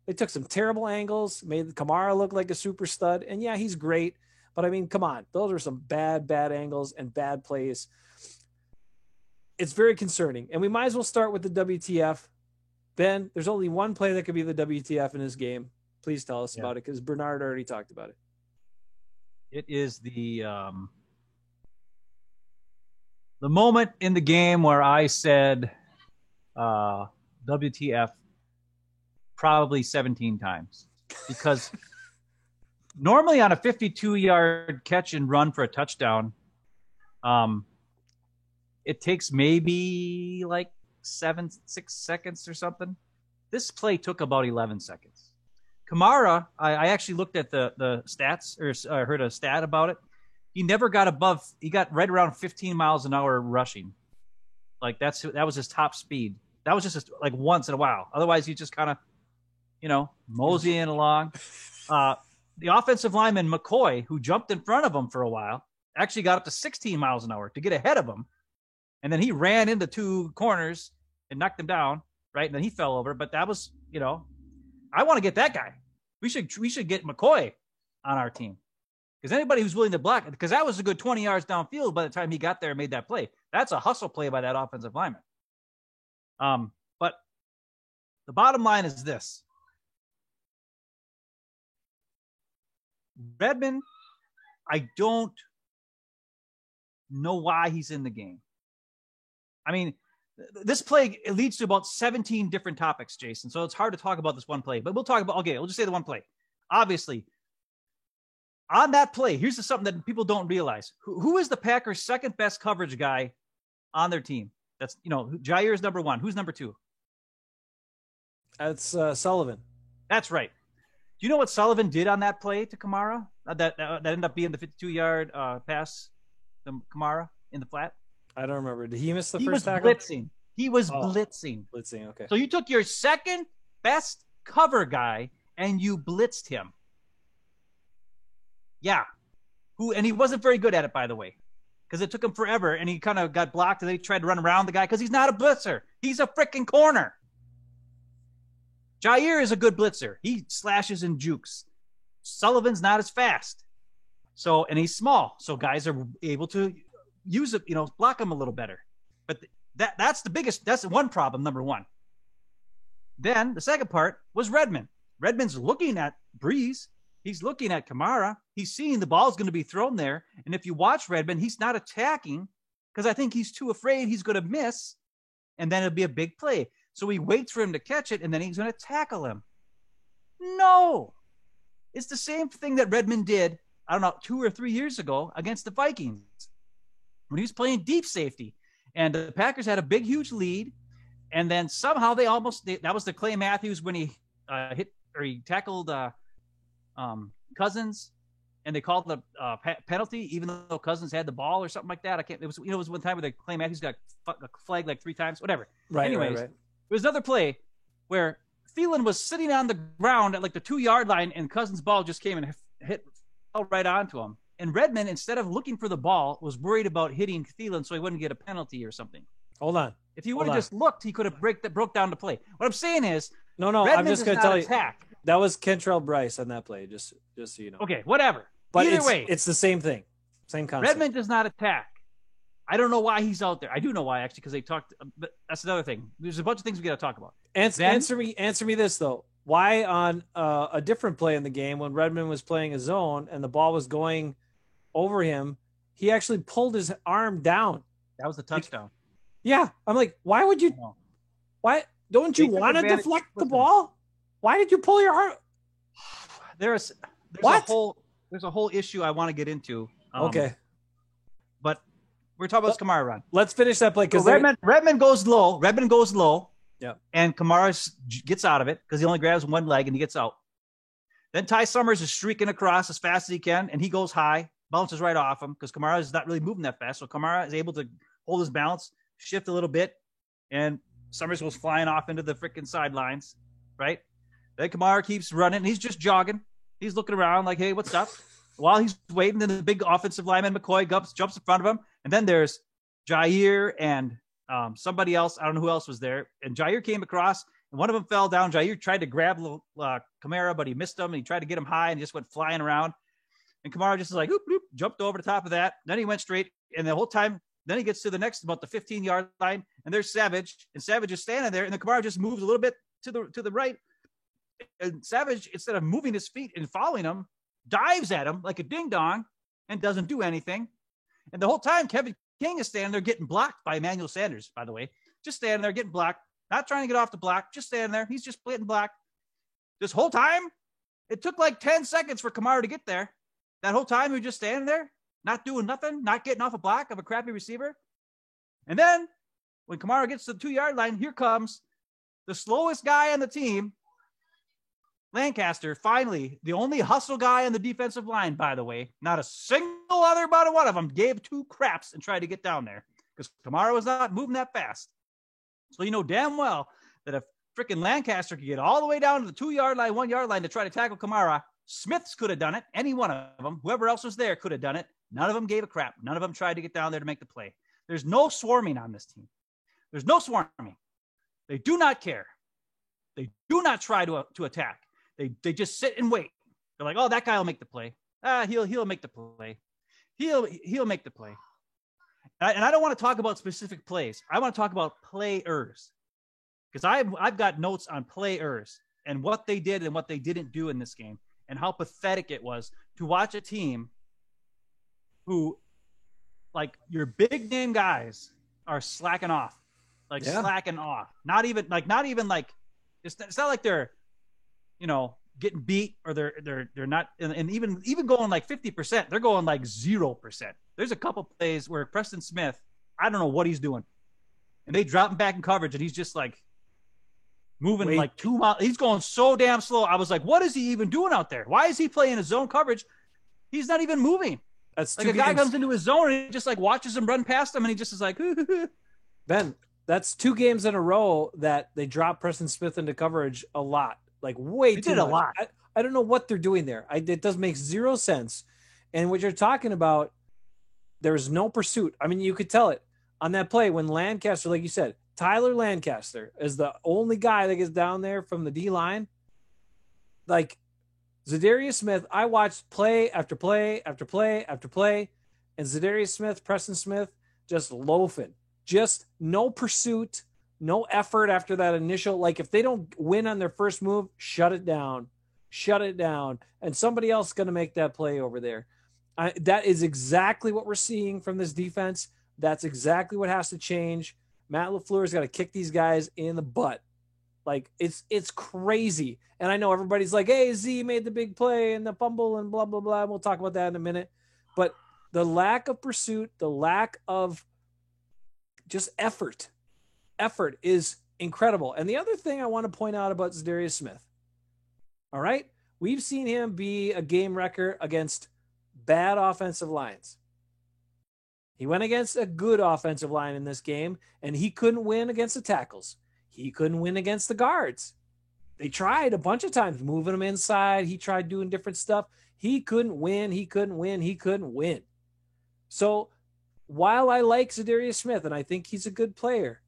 They took some terrible angles, made Kamara look like a super stud. And yeah, he's great. But I mean, come on. Those are some bad angles and bad plays. It's very concerning. And we might as well start with the WTF. Ben, there's only one play that could be the WTF in this game. Please tell us about it, because Bernard already talked about it. It is the moment in the game where I said WTF probably 17 times, because normally on a 52-yard catch and run for a touchdown, it takes maybe like 6 seconds or something. This play took about 11 seconds. Kamara, I actually looked at the stats, or I heard a stat about it. He got right around 15 miles an hour rushing. Like that was his top speed. That was just like once in a while. Otherwise, he just kind of, moseying along. The offensive lineman, McCoy, who jumped in front of him for a while, actually got up to 16 miles an hour to get ahead of him. And then he ran into two corners and knocked him down, right? And then he fell over. But that was, I want to get that guy. We should get McCoy on our team. Because anybody who's willing to block it, because that was a good 20 yards downfield by the time he got there and made that play. That's a hustle play by that offensive lineman. But the bottom line is this. Redmond, I don't know why he's in the game. I mean, this play, it leads to about 17 different topics, Jason. So it's hard to talk about this one play. But we'll just say the one play. Obviously, on that play, here's something that people don't realize. Who is the Packers' second best coverage guy on their team? That's, Jair is number one. Who's number two? That's Sullivan. That's right. Do you know what Sullivan did on that play to Kamara? That ended up being the 52-yard pass to Kamara in the flat? I don't remember. Did he miss the first tackle? He was blitzing. Blitzing, okay. So you took your second best cover guy and you blitzed him. Yeah. And he wasn't very good at it, by the way, because it took him forever, and he kind of got blocked, and then he tried to run around the guy because he's not a blitzer. He's a freaking corner. Jair is a good blitzer. He slashes and jukes. Sullivan's not as fast. And he's small, so guys are able to use it, block him a little better. But that's one problem, number one. Then the second part was Redmond. Redmond's looking at Breeze. He's looking at Kamara. He's seeing the ball's going to be thrown there. And if you watch Redmond, he's not attacking because I think he's too afraid he's going to miss, and then it'll be a big play. So he waits for him to catch it, and then he's going to tackle him. No. It's the same thing that Redmond did, 2 or 3 years ago against the Vikings when he was playing deep safety. And the Packers had a big, huge lead. And then somehow that was the Clay Matthews when he he tackled Cousins, and they called the penalty, even though Cousins had the ball or something like that. It was one time where the Clay Matthews got flagged like 3 times, whatever. Right. Anyways, right. There was another play where Thielen was sitting on the ground at like the 2-yard line, and Cousins' ball just came and fell right onto him. And Redmond, instead of looking for the ball, was worried about hitting Thielen so he wouldn't get a penalty or something. Hold on. If he would have just looked, he could have broke down the play. What I'm saying is, no, Redmond I'm just going to tell you that was Kentrell Bryce on that play. Just so you know. Okay, whatever. But either way, it's the same thing, same concept. Redmond does not attack. I don't know why he's out there. I do know why, actually, because they talked. But that's another thing. There's a bunch of things we got to talk about. Answer me this though. Why on a different play in the game when Redmond was playing a zone and the ball was going over him, he actually pulled his arm down? That was the touchdown. Yeah, I'm like, why would you? Why don't you want to deflect the ball? Why did you pull your arm? There's a whole issue I want to get into. Okay, but we're talking about this Kamara run. Let's finish that play because Redmond goes low. Yeah, and Kamara gets out of it because he only grabs one leg and he gets out. Then Ty Summers is streaking across as fast as he can, and he goes high, bounces right off him because Kamara is not really moving that fast. So Kamara is able to hold his balance, shift a little bit, and Summers goes flying off into the freaking sidelines, right? Then Kamara keeps running. He's just jogging. He's looking around like, hey, what's up? While he's waiting, then the big offensive lineman, McCoy, jumps in front of him. And then there's Jair and somebody else. I don't know who else was there. And Jair came across, and one of them fell down. Jair tried to grab Kamara, but he missed him. And he tried to get him high and just went flying around. And Kamara just like, jumped over the top of that. Then he went straight. And the whole time, then he gets to the next, about the 15-yard line, and there's Savage. And Savage is standing there. And then Kamara just moves a little bit to the right. And Savage, instead of moving his feet and following him, dives at him like a ding dong and doesn't do anything. And the whole time, Kevin King is standing there getting blocked by Emmanuel Sanders, by the way. Just standing there getting blocked, not trying to get off the block, just standing there. He's just getting blocked. This whole time, it took like 10 seconds for Kamara to get there. That whole time, he was just standing there, not doing nothing, not getting off a block of a crappy receiver. And then when Kamara gets to the 2-yard line, here comes the slowest guy on the team, Lancaster, finally, the only hustle guy on the defensive line, by the way. Not a single other but one of them gave 2 craps and tried to get down there because Kamara was not moving that fast. So you know damn well that if freaking Lancaster could get all the way down to the 2-yard line, 1-yard line to try to tackle Kamara, Smiths could have done it. Any one of them, whoever else was there could have done it. None of them gave a crap. None of them tried to get down there to make the play. There's no swarming on this team. There's no swarming. They do not care. They do not try to attack. They just sit and wait. They're like, oh, that guy will make the play. He'll make the play. He'll make the play. And I don't want to talk about specific plays. I want to talk about players, because I've got notes on players and what they did and what they didn't do in this game, and how pathetic it was to watch a team who, like, your big name guys are slacking off, slacking off. Not even like it's not like they're, you know, getting beat or they're not, and even going like 50%, they're going like 0%. There's a couple plays where Preston Smith, I don't know what he's doing, and they drop him back in coverage, and he's just like moving like 2 miles. He's going so damn slow. I was like, what is he even doing out there? Why is he playing his zone coverage? He's not even moving. That's like a guy comes into his zone and he just like watches him run past him, and he just is like, Ben, that's 2 games in a row that they drop Preston Smith into coverage a lot. Like way too much. A lot. I don't know what they're doing there. It does make 0 sense. And what you're talking about, there's no pursuit. I mean, you could tell it on that play when Lancaster, like you said, Tyler Lancaster is the only guy that gets down there from the D line. Like Zadarius Smith, I watched play after play after play after play, and Zadarius Smith, Preston Smith, just loafing. Just no pursuit. No effort after that initial, like if they don't win on their first move, shut it down, and somebody else is going to make that play over there. That is exactly what we're seeing from this defense. That's exactly what has to change. Matt LaFleur's got to kick these guys in the butt. Like it's crazy. And I know everybody's like, hey, Z made the big play and the fumble and blah, blah, blah. We'll talk about that in a minute. But the lack of pursuit, the lack of just effort is incredible. And the other thing I want to point out about Zadarius Smith, all right, we've seen him be a game wrecker against bad offensive lines. He went against a good offensive line in this game, and he couldn't win against the tackles. He couldn't win against the guards. They tried a bunch of times moving him inside. He tried doing different stuff. He couldn't win. So while I like Zadarius Smith, and I think he's a good player,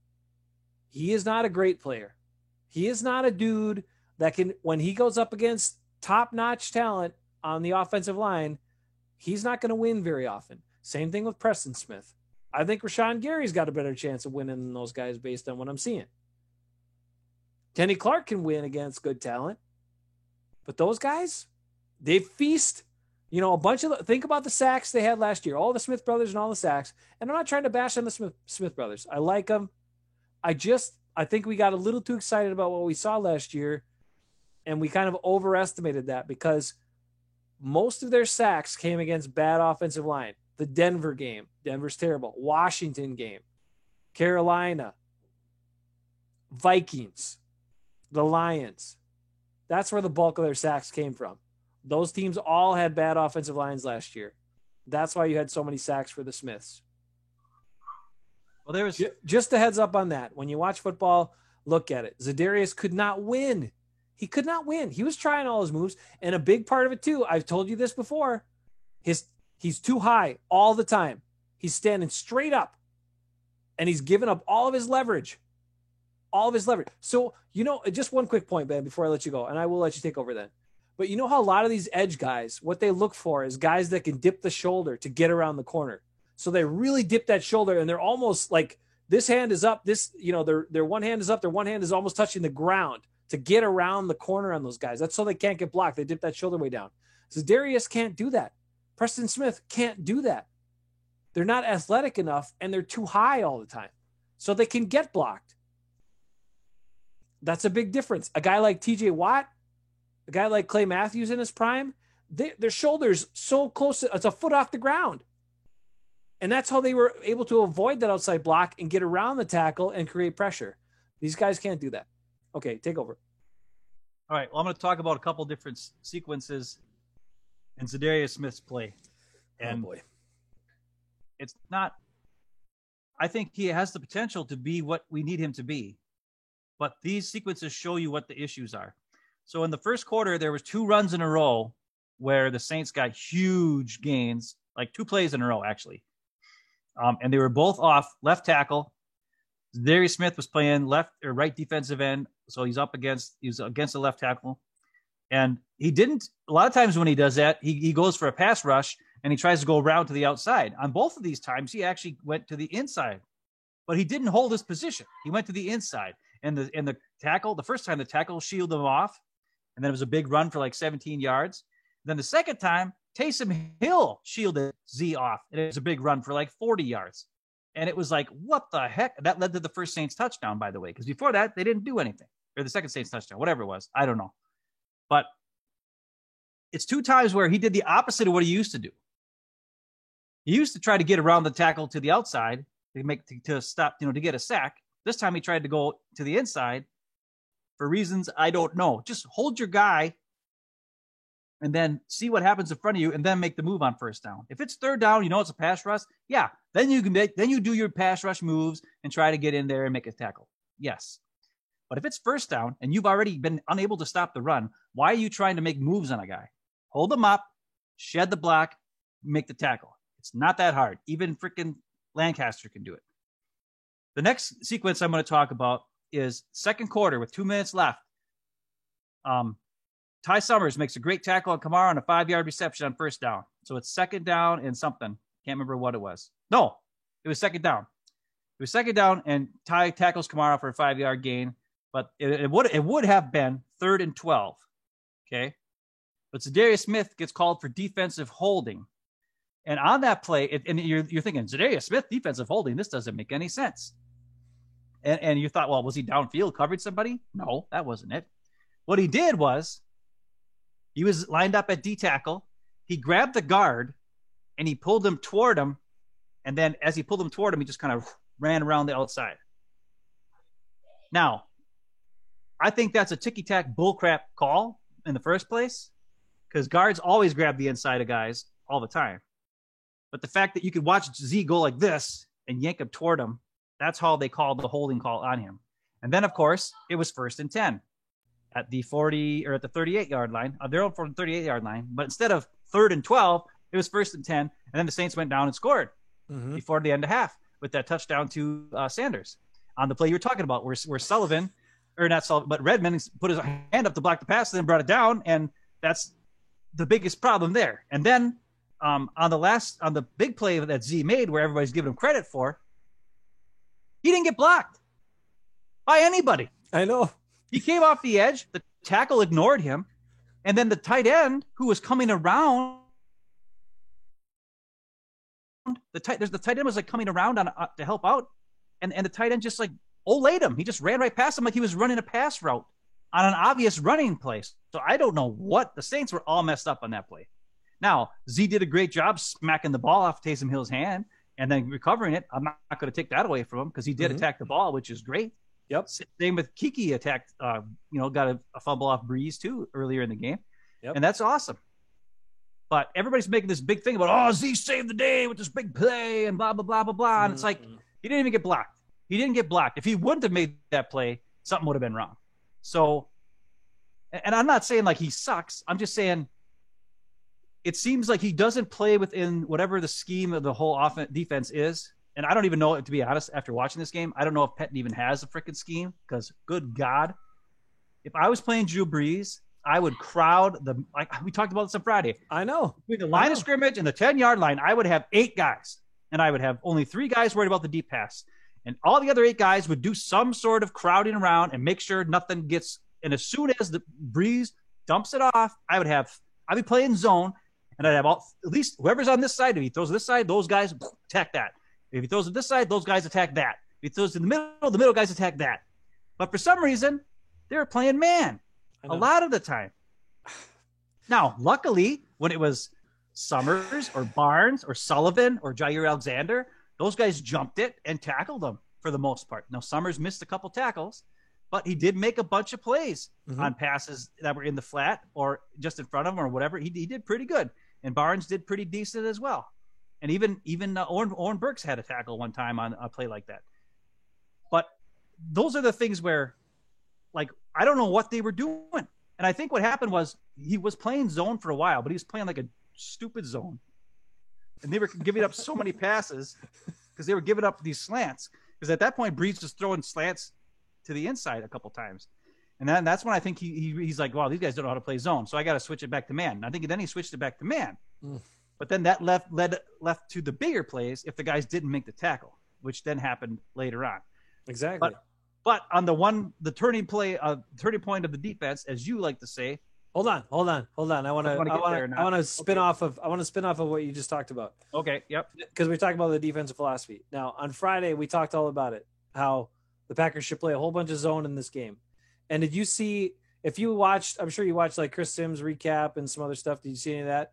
he is not a great player. He is not a dude that can, when he goes up against top-notch talent on the offensive line, he's not going to win very often. Same thing with Preston Smith. I think Rashawn Gary's got a better chance of winning than those guys based on what I'm seeing. Kenny Clark can win against good talent, but those guys, they feast, you know, think about the sacks they had last year, all the Smith brothers and all the sacks. And I'm not trying to bash on the Smith brothers. I like them. I think we got a little too excited about what we saw last year, and we kind of overestimated that because most of their sacks came against bad offensive line. The Denver game, Denver's terrible. Washington game, Carolina, Vikings, the Lions. That's where the bulk of their sacks came from. Those teams all had bad offensive lines last year. That's why you had so many sacks for the Smiths. Well, there was just a heads up on that. When you watch football, look at it. Zadarius could not win. He could not win. He was trying all his moves, and a big part of it too. I've told you this before. He's too high all the time. He's standing straight up, and he's giving up all of his leverage. So, you know, just one quick point, Ben, before I let you go, and I will let you take over then. But you know how a lot of these edge guys, what they look for is guys that can dip the shoulder to get around the corner. So they really dip that shoulder, and they're almost like this hand is up. This, you know, their one hand is up. Their one hand is almost touching the ground. to get around the corner on those guys. That's so they can't get blocked. They dip that shoulder way down. So Darius can't do that. Preston Smith can't do that. They're not athletic enough, and they're too high all the time. So they can get blocked. That's a big difference. A guy like TJ Watt, a guy like Clay Matthews in his prime, their shoulders so close, it's a foot off the ground. And that's how they were able to avoid that outside block and get around the tackle and create pressure. These guys can't do that. Okay, take over. All right, well, I'm going to talk about a couple different sequences in Za'Darius Smith's play. And oh boy. It's not, I think he has the potential to be what we need him to be. But these sequences show you what the issues are. So in the first quarter, there was 2 runs in a row where the Saints got huge gains, like 2 plays in a row, actually. And they were both off left tackle. Darius Smith was playing left or right defensive end, so he was against the left tackle. And he didn't, a lot of times when he does that, he goes for a pass rush and he tries to go around to the outside. On both of these times, he actually went to the inside, but he didn't hold his position. He went to the inside. And the tackle, the first time the tackle shielded him off, and then it was a big run for like 17 yards. Then the second time, Taysom Hill shielded Z off, and it was a big run for like 40 yards. And it was like, what the heck? That led to the first Saints touchdown, by the way, because before that, they didn't do anything. Or the second Saints touchdown, whatever it was. I don't know. But it's 2 times where he did the opposite of what he used to do. He used to try to get around the tackle to the outside to stop, to get a sack. This time he tried to go to the inside for reasons I don't know. Just hold your guy and then see what happens in front of you and then make the move on first down. If it's third down, it's a pass rush. Yeah, then you do your pass rush moves and try to get in there and make a tackle. Yes. But if it's first down and you've already been unable to stop the run, why are you trying to make moves on a guy? Hold him up, shed the block, make the tackle. It's not that hard. Even freaking Lancaster can do it. The next sequence I'm going to talk about is second quarter with 2 minutes left. Ty Summers makes a great tackle on Kamara on a 5-yard reception on first down. So it's second down and something. Can't remember what it was. No, it was second down. It was second down, and Ty tackles Kamara for a 5-yard gain. But it would have been 3rd and 12. Okay? But Za'Darius Smith gets called for defensive holding. And on that play, and you're thinking, Za'Darius Smith, defensive holding, this doesn't make any sense. And you thought, well, was he downfield, covered somebody? No, that wasn't it. What he did was, he was lined up at D tackle. He grabbed the guard, and he pulled him toward him. And then as he pulled him toward him, he just kind of ran around the outside. Now, I think that's a ticky-tack bullcrap call in the first place, because guards always grab the inside of guys all the time. But the fact that you could watch Z go like this and yank him toward him, that's how they called the holding call on him. And then, of course, it was 1st and 10 at the 40 or at the 38-yard line. They're on for the 38-yard line. But instead of 3rd and 12, it was 1st and 10. And then the Saints went down and scored before the end of half with that touchdown to Sanders on the play you were talking about, where Sullivan, or not Sullivan, but Redmond put his hand up to block the pass and then brought it down. And that's the biggest problem there. And then on the big play that Z made, where everybody's giving him credit for, he didn't get blocked by anybody. I know. He came off the edge. The tackle ignored him. And then the tight end who was coming around, the tight end was like coming around to help out. And the tight end just like olayed him. He just ran right past him like he was running a pass route on an obvious running play. So I don't know what, the Saints were all messed up on that play. Now, Z did a great job smacking the ball off Taysom Hill's hand and then recovering it. I'm not going to take that away from him because he did attack the ball, which is great. Yep. Same with Kiki attacked, got a fumble off Breeze too earlier in the game. Yep. And that's awesome. But everybody's making this big thing about, Z saved the day with this big play and blah, blah, blah, blah, blah. And it's like, he didn't even get blocked. He didn't get blocked. If he wouldn't have made that play, something would have been wrong. So, and I'm not saying like he sucks. I'm just saying it seems like he doesn't play within whatever the scheme of the whole defense is. And I don't even know, to be honest, after watching this game, I don't know if Pettine even has a freaking scheme, because good God, if I was playing Drew Brees, I would crowd we talked about this on Friday. I know. Between the line of scrimmage and the 10-yard line, I would have 8 guys, and I would have only 3 guys worried about the deep pass. And all the other 8 guys would do some sort of crowding around and make sure nothing gets And as soon as the Breeze dumps it off, I'd be playing zone, and I'd have at least whoever's on this side. If he throws this side, those guys attack that. If he throws it this side, those guys attack that. If he throws it in the middle guys attack that. But for some reason, they were playing man a lot of the time. Now, luckily, when it was Summers or Barnes or Sullivan or Jair Alexander, those guys jumped it and tackled them for the most part. Now, Summers missed a couple tackles, but he did make a bunch of plays on passes that were in the flat or just in front of him or whatever. He did pretty good. And Barnes did pretty decent as well. And even Oren Burks had a tackle one time on a play like that. But those are the things where, like, I don't know what they were doing. And I think what happened was he was playing zone for a while, but he was playing like a stupid zone. And they were giving up so many passes because they were giving up these slants. Because at that point, Breeze was throwing slants to the inside a couple times. And that's when I think he's like, wow, these guys don't know how to play zone. So I got to switch it back to man. And I think then he switched it back to man. But then that left to the bigger plays if the guys didn't make the tackle, which then happened later on. Exactly. But on the turning point of the defense, as you like to say. Hold on. I want to spin off of what you just talked about. Okay. Yep. Because we talked about the defensive philosophy. Now on Friday we talked all about it, how the Packers should play a whole bunch of zone in this game. And did you see? If you watched, I'm sure you watched like Chris Sims recap and some other stuff. Did you see any of that?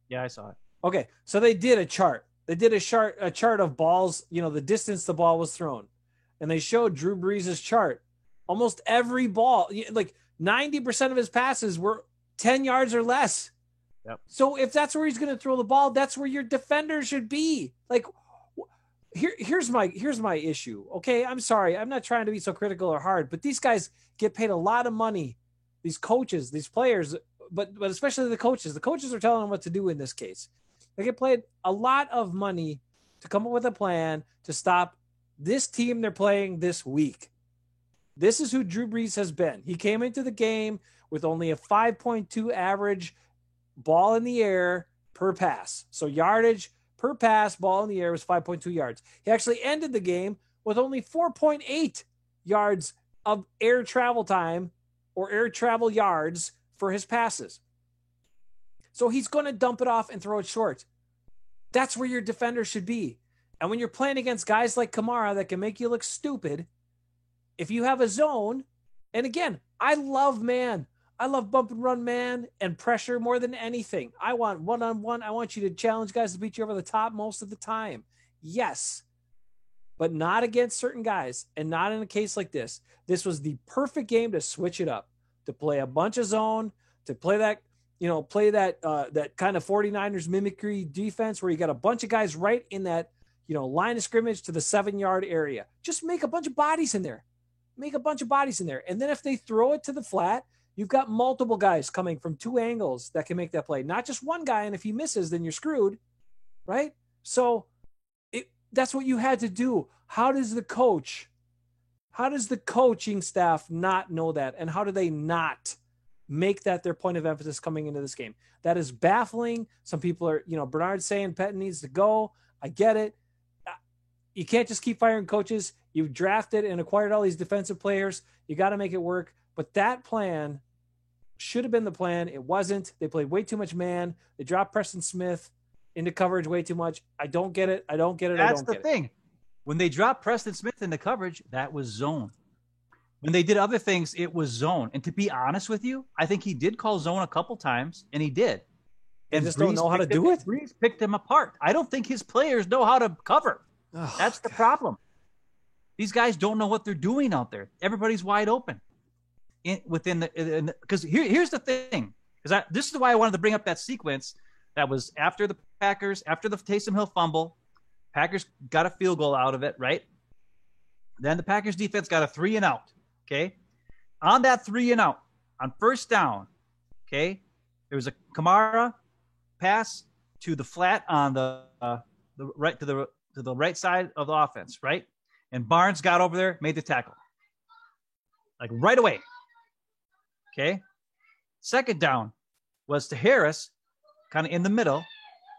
Yeah, I saw it. Okay, so they did a chart. They did a chart of balls. You know, the distance the ball was thrown, and they showed Drew Brees' chart. Almost every ball, like 90% of his passes were 10 yards or less. Yep. So if that's where he's going to throw the ball, that's where your defender should be. Like, here's my issue. Okay, I'm sorry, I'm not trying to be so critical or hard, but these guys get paid a lot of money. These coaches, these players, but especially the coaches. The coaches are telling them what to do in this case. They get paid a lot of money to come up with a plan to stop this team they're playing this week. This is who Drew Brees has been. He came into the game with only a 5.2 average ball in the air per pass. So yardage per pass, ball in the air was 5.2 yards. He actually ended the game with only 4.8 yards of air travel time or air travel yards for his passes. So he's going to dump it off and throw it short. That's where your defender should be. And when you're playing against guys like Kamara that can make you look stupid, if you have a zone, and again, I love man. I love bump and run man and pressure more than anything. I want one-on-one. I want you to challenge guys to beat you over the top most of the time. Yes, but not against certain guys and not in a case like this. This was the perfect game to switch it up, to play a bunch of zone, to play that, that kind of 49ers mimicry defense where you got a bunch of guys right in that, line of scrimmage to the 7-yard area. Just make a bunch of bodies in there. And then if they throw it to the flat, you've got multiple guys coming from two angles that can make that play, not just one guy. And if he misses, then you're screwed, right? So that's what you had to do. How does the coaching staff not know that? And how do they not make that their point of emphasis coming into this game? That is baffling. Some people are, Bernard's saying Pettine needs to go. I get it. You can't just keep firing coaches. You've drafted and acquired all these defensive players. You got to make it work. But that plan should have been the plan. It wasn't. They played way too much man. They dropped Preston Smith into coverage way too much. I don't get it. That's the thing. When they dropped Preston Smith into coverage, that was zone. When they did other things, it was zone. And to be honest with you, I think he did call zone a couple times, and he did. And just don't know how to do it? Brees picked him apart. I don't think his players know how to cover. Oh, that's the problem. These guys don't know what they're doing out there. Everybody's wide open. Because here's the thing. Because this is why I wanted to bring up that sequence that was after the Packers, after the Taysom Hill fumble. Packers got a field goal out of it, right? Then the Packers defense got a 3-and-out. Okay, on that 3-and-out, on first down, okay, there was a Kamara pass to the flat on the right to the right side of the offense, right? And Barnes got over there, made the tackle, like right away. Okay, second down was to Harris, kind of in the middle.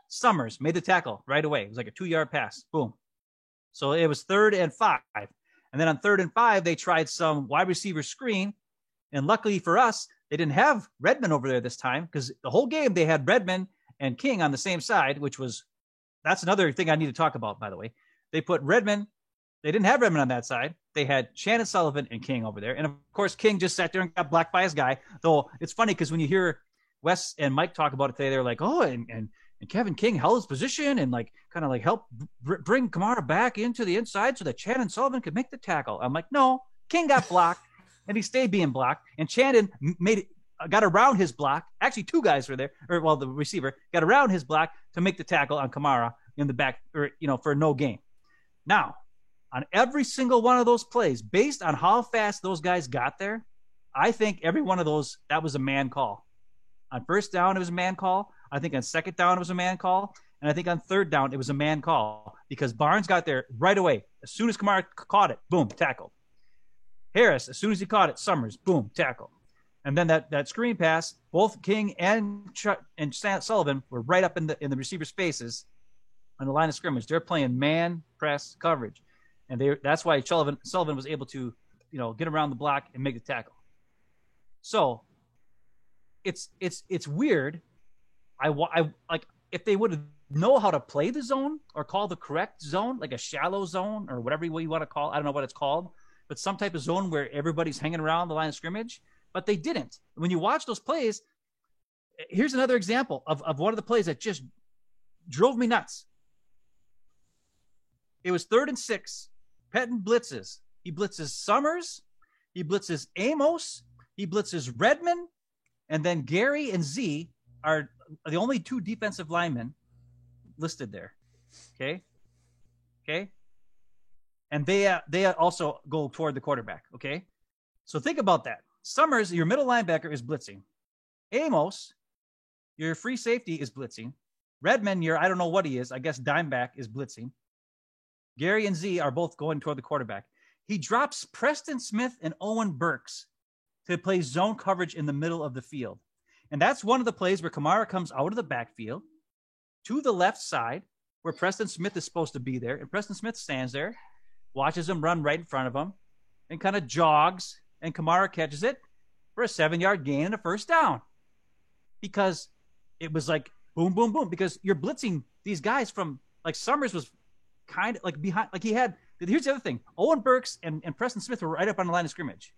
Summers made the tackle right away. It was like a 2-yard pass. Boom. So it was 3rd and 5. And then on 3rd and 5, they tried some wide receiver screen, And luckily for us, they didn't have Redmond over there this time because the whole game they had Redmond and King on the same side, that's another thing I need to talk about, by the way. They put Redmond, they didn't have Redmond on that side. They had Shannon Sullivan and King over there. And of course, King just sat there and got blocked by his guy. Though it's funny because when you hear Wes and Mike talk about it today, they're like, oh, and Kevin King held his position and like kind of like help bring Kamara back into the inside so that Shannon Sullivan could make the tackle. I'm like, no, King got blocked and he stayed being blocked. And Shannon got around his block. Actually, two guys were there, the receiver got around his block to make the tackle on Kamara in the back, for no gain. Now, on every single one of those plays, based on how fast those guys got there, I think every one of those, that was a man call. On first down, it was a man call. I think on second down, it was a man call. And I think on third down, it was a man call because Barnes got there right away. As soon as Kamara caught it, boom, tackle. Harris, as soon as he caught it, Summers, boom, tackle. And then that screen pass, both King and Sullivan were right up in the receiver spaces on the line of scrimmage. They're playing man press coverage. And that's why Sullivan was able to, get around the block and make the tackle. So it's weird. I like if they would know how to play the zone or call the correct zone, like a shallow zone or whatever you want to call. I don't know what it's called, but some type of zone where everybody's hanging around the line of scrimmage. But they didn't. When you watch those plays, here's another example of one of the plays that just drove me nuts. It was 3rd and 6. Pettine blitzes. He blitzes Summers. He blitzes Amos. He blitzes Redmond. And then Gary and Z are the only two defensive linemen listed there. Okay? And they also go toward the quarterback. Okay? So think about that. Summers, your middle linebacker, is blitzing. Amos, your free safety, is blitzing. Redmond, I don't know what he is. I guess dimeback is blitzing. Gary and Z are both going toward the quarterback. He drops Preston Smith and Owen Burks to play zone coverage in the middle of the field. And that's one of the plays where Kamara comes out of the backfield to the left side where Preston Smith is supposed to be there. And Preston Smith stands there, watches him run right in front of him, and kind of jogs. And Kamara catches it for a 7-yard gain and a first down. Because it was like boom, boom, boom. Because you're blitzing these guys from, like, Summers was kind of like behind, like he had, here's the other thing. Owen Burks and Preston Smith were right up on the line of scrimmage.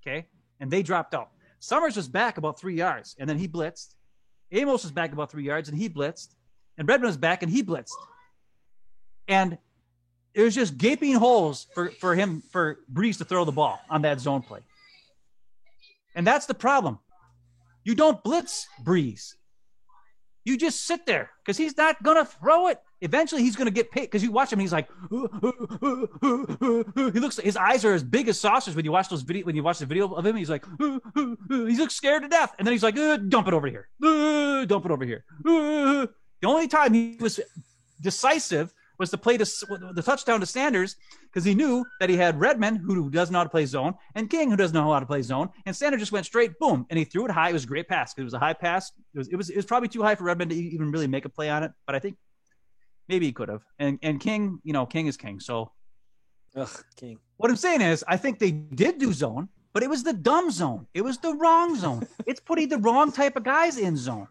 Okay? And they dropped out. Summers was back about 3 yards, and then he blitzed. Amos was back about 3 yards, and he blitzed. And Redmond was back, and he blitzed. And it was just gaping holes for Brees to throw the ball on that zone play. And that's the problem. You don't blitz Brees. You just sit there because he's not going to throw it. Eventually, he's going to get paid because you watch him. And he's like, he looks. His eyes are as big as saucers when you watch the video of him. He's like, he looks scared to death, and then he's like, dump it over here, dump it over here. The only time he was decisive was to play the touchdown to Sanders because he knew that he had Redmond, who doesn't know how to play zone, and King, who doesn't know how to play zone. And Sanders just went straight, boom, and he threw it high. It was a great pass. It was a high pass. It was probably too high for Redmond to even really make a play on it, but I think maybe he could have. And King, King is King. So, King. What I'm saying is, I think they did do zone, but it was the dumb zone. It was the wrong zone. It's putting the wrong type of guys in zone.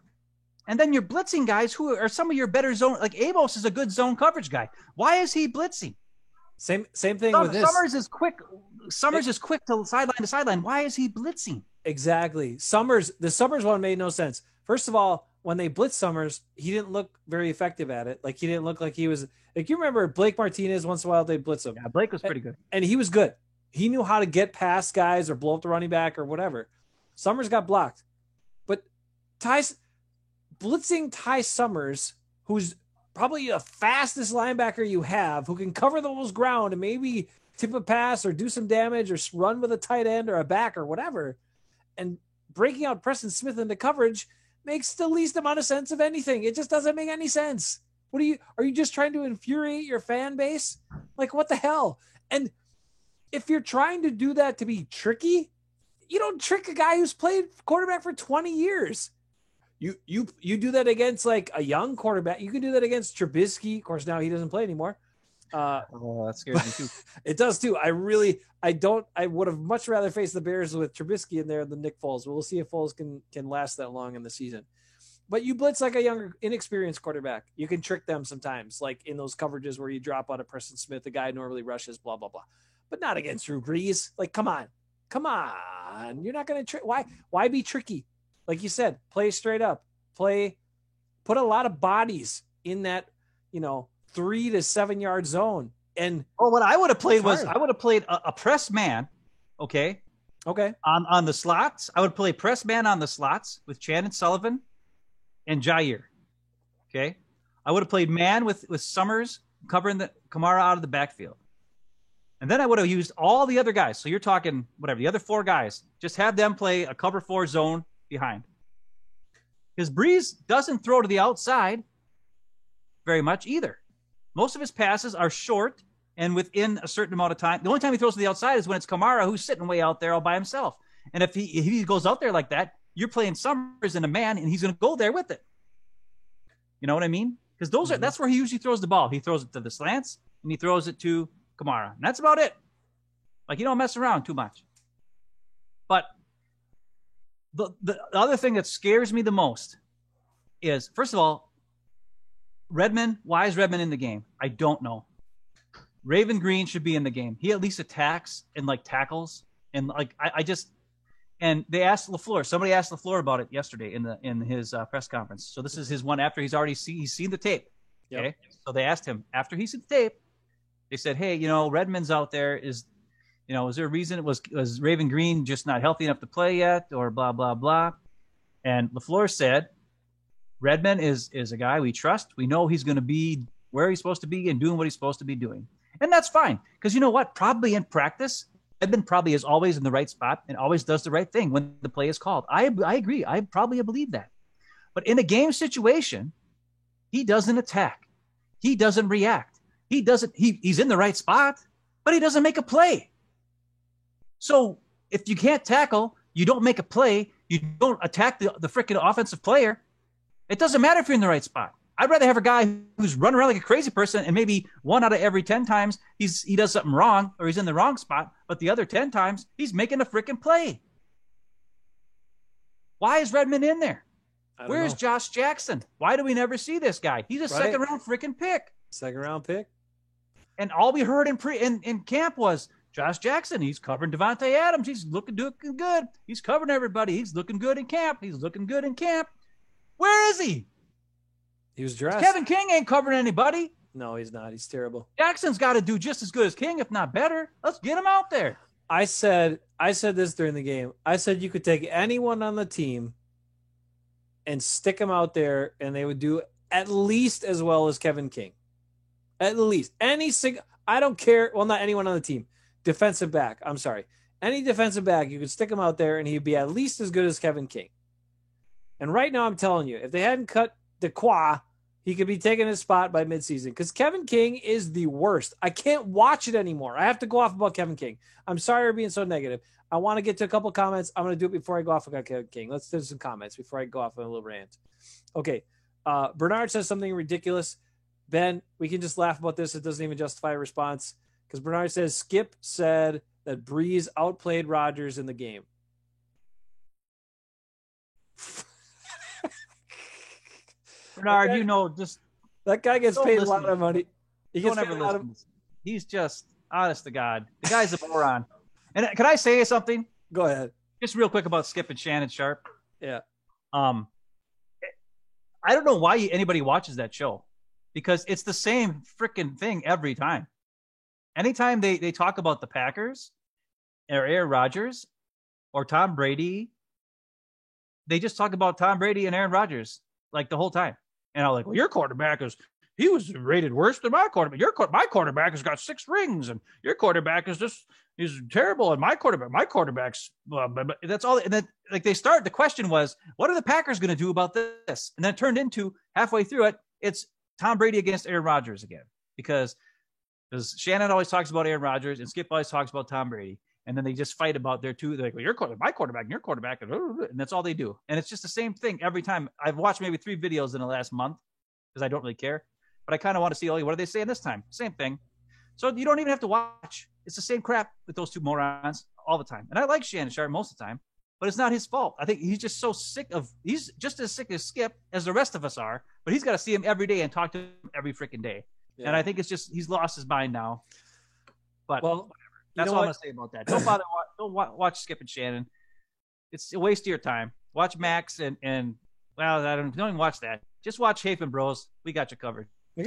And then you're blitzing guys who are some of your better zone. Like Amos is a good zone coverage guy. Why is he blitzing? Same thing with this. Summers is quick. Is quick to sideline. Why is he blitzing? Exactly. The Summers one made no sense. First of all, when they blitzed Summers, he didn't look very effective at it. Like he didn't look like he was like, you remember Blake Martinez once in a while they blitz him. Yeah, Blake was pretty good. And he was good. He knew how to get past guys or blow up the running back or whatever. Summers got blocked. But blitzing Ty Summers, who's probably the fastest linebacker you have, who can cover the most ground and maybe tip a pass or do some damage or run with a tight end or a back or whatever, and breaking out Preston Smith into coverage makes the least amount of sense of anything. It just doesn't make any sense. Are you just trying to infuriate your fan base? Like, what the hell? And if you're trying to do that to be tricky, you don't trick a guy who's played quarterback for 20 years. You do that against like a young quarterback. You can do that against Trubisky. Of course, now he doesn't play anymore. Oh, that scares me too. It does too. I would have much rather faced the Bears with Trubisky in there than Nick Foles. We'll see if Foles can last that long in the season. But you blitz like a younger, inexperienced quarterback. You can trick them sometimes, like in those coverages where you drop out of Preston Smith, the guy normally rushes, blah, blah, blah. But not against Drew Brees. Like, come on. You're not going to trick. Why be tricky? Like you said, play straight up. Put a lot of bodies in that, 3 to 7 yard zone. And what I would have played was I would have played a press man. Okay. On the slots, I would play press man on the slots with Chandon Sullivan and Jair. Okay. I would have played man with Summers covering the Kamara out of the backfield. And then I would have used all the other guys. So you're talking whatever, the other 4 guys, just have them play a cover 4 zone behind. Because Brees doesn't throw to the outside very much either. Most of his passes are short and within a certain amount of time. The only time he throws to the outside is when it's Kamara who's sitting way out there all by himself. And if he goes out there like that, you're playing Summers and a man, and he's going to go there with it. You know what I mean? Because that's where he usually throws the ball. He throws it to the slants, and he throws it to Kamara. And that's about it. Like, you don't mess around too much. But the other thing that scares me the most is, first of all, Redmond. Why is Redmond in the game? I don't know. Raven Green should be in the game. He at least attacks and like tackles. And like and they asked LaFleur. Somebody asked LaFleur about it yesterday in his press conference. So this is his one after he's seen the tape. Okay. Yep. So they asked him after he's seen the tape. They said, "Hey, Redmond's out there. Is there a reason? Was Raven Green just not healthy enough to play yet, or blah blah blah?" And LaFleur said, "Redmond is a guy we trust. We know he's going to be where he's supposed to be and doing what he's supposed to be doing, and that's fine. Because you know what? Probably in practice, Redmond probably is always in the right spot and always does the right thing when the play is called. I agree. I probably believe that. But in a game situation, he doesn't attack. He doesn't react. He's in the right spot, but he doesn't make a play. So if you can't tackle, you don't make a play, you don't attack the freaking offensive player, it doesn't matter if you're in the right spot. I'd rather have a guy who's running around like a crazy person and maybe 1 out of every 10 times he does something wrong or he's in the wrong spot, but the other 10 times he's making a freaking play. Why is Redmond in there? Where's Josh Jackson? Why do we never see this guy? He's a second round freaking pick. Second round pick. And all we heard in camp was Josh Jackson. He's covering Devontae Adams. He's looking good. He's covering everybody. He's looking good in camp. Where is he? He was dressed. Kevin King ain't covering anybody. No, he's not. He's terrible. Jackson's got to do just as good as King, if not better. Let's get him out there. I said this during the game. I said you could take anyone on the team and stick them out there, and they would do at least as well as Kevin King. At least. I don't care. Well, not anyone on the team. Defensive back. I'm sorry. Any defensive back, you could stick him out there, and he'd be at least as good as Kevin King. And right now, I'm telling you, if they hadn't cut Dequoy, he could be taking his spot by midseason because Kevin King is the worst. I can't watch it anymore. I have to go off about Kevin King. I'm sorry for being so negative. I want to get to a couple comments. I'm going to do it before I go off about Kevin King. Let's do some comments before I go off on a little rant. Okay. Bernard says something ridiculous. Ben, we can just laugh about this. It doesn't even justify a response because Bernard says Skip said that Brees outplayed Rodgers in the game. Bernard, just that guy gets paid a lot of money. He gets paid a lot of. He's just honest to God. The guy's a moron. And can I say something? Go ahead. Just real quick about Skip and Shannon Sharpe. Yeah. I don't know why anybody watches that show because it's the same freaking thing every time. Anytime they talk about the Packers or Aaron Rodgers or Tom Brady, they just talk about Tom Brady and Aaron Rodgers like the whole time. And I'm like, well, your quarterback he was rated worse than my quarterback. My quarterback has got 6 rings, and your quarterback is terrible. And my quarterback's that's all. And then like they start. The question was, what are the Packers going to do about this? And then it turned into halfway through it, it's Tom Brady against Aaron Rodgers again because Shannon always talks about Aaron Rodgers and Skip always talks about Tom Brady. And then they just fight about their two. They're like, well, my quarterback and your quarterback. And that's all they do. And it's just the same thing every time. I've watched maybe 3 videos in the last month because I don't really care. But I kind of want to see, what are they saying this time? Same thing. So you don't even have to watch. It's the same crap with those two morons all the time. And I like Shannon Sharpe most of the time, but it's not his fault. I think he's just so he's just as sick as Skip as the rest of us are, but he's got to see him every day and talk to him every freaking day. Yeah. And I think it's just, he's lost his mind now. But whatever. That's all I'm going to say about that. Don't bother. Don't watch Skip and Shannon. It's a waste of your time. Watch Max and well, don't even watch that. Just watch Hafen Bros. We got you covered. We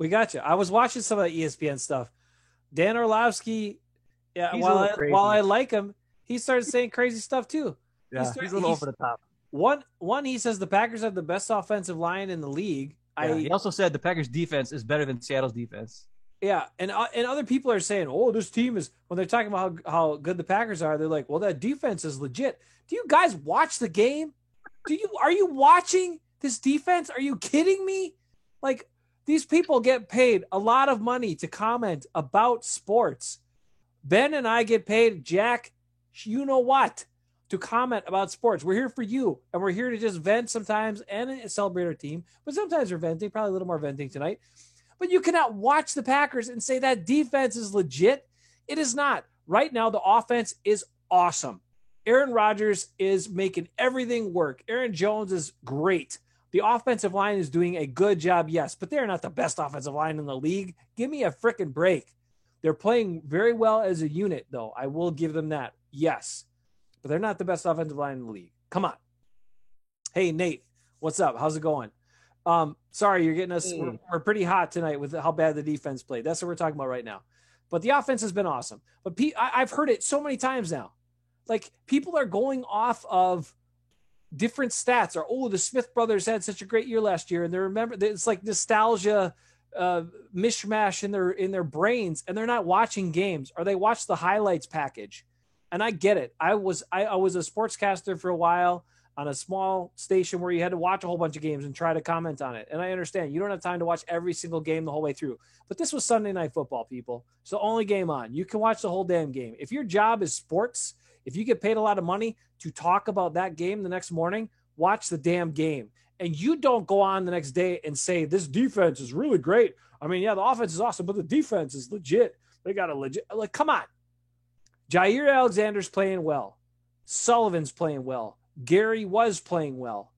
got you. I was watching some of the ESPN stuff. Dan Orlovsky, yeah, while I like him, he started saying crazy stuff too. Yeah, he's a little over the top. One, he says the Packers have the best offensive line in the league. Yeah, he also said the Packers defense is better than Seattle's defense. Yeah, and other people are saying, oh, this team is, when they're talking about how good the Packers are, they're like, well, that defense is legit. Do you guys watch the game? Are you watching this defense? Are you kidding me? Like, these people get paid a lot of money to comment about sports. Ben and I get paid, Jack, you know what, to comment about sports. We're here for you, and we're here to just vent sometimes and celebrate our team. But sometimes we're venting, probably a little more venting tonight. But you cannot watch the Packers and say that defense is legit. It is not. Right now, the offense is awesome. Aaron Rodgers is making everything work. Aaron Jones is great. The offensive line is doing a good job, yes, but they're not the best offensive line in the league. Give me a freaking break. They're playing very well as a unit, though. I will give them that, yes. But they're not the best offensive line in the league. Come on. Hey, Nate, what's up? How's it going? Sorry, you're getting us. We're pretty hot tonight with how bad the defense played. That's what we're talking about right now. But the offense has been awesome. But I've heard it so many times now. Like, people are going off of different stats, or, oh, the Smith brothers had such a great year last year, and they remember, it's like nostalgia mishmash in their brains, and they're not watching games, or they watch the highlights package. And I get it. I was a sportscaster for a while on a small station where you had to watch a whole bunch of games and try to comment on it. And I understand you don't have time to watch every single game the whole way through, but this was Sunday Night Football, people. It's the only game on. You can watch the whole damn game. If your job is sports, if you get paid a lot of money to talk about that game the next morning, watch the damn game. And you don't go on the next day and say, this defense is really great. I mean, yeah, the offense is awesome, but the defense is legit. They got a legit, like, come on. Jair Alexander's playing well. Sullivan's playing well. Gary was playing well.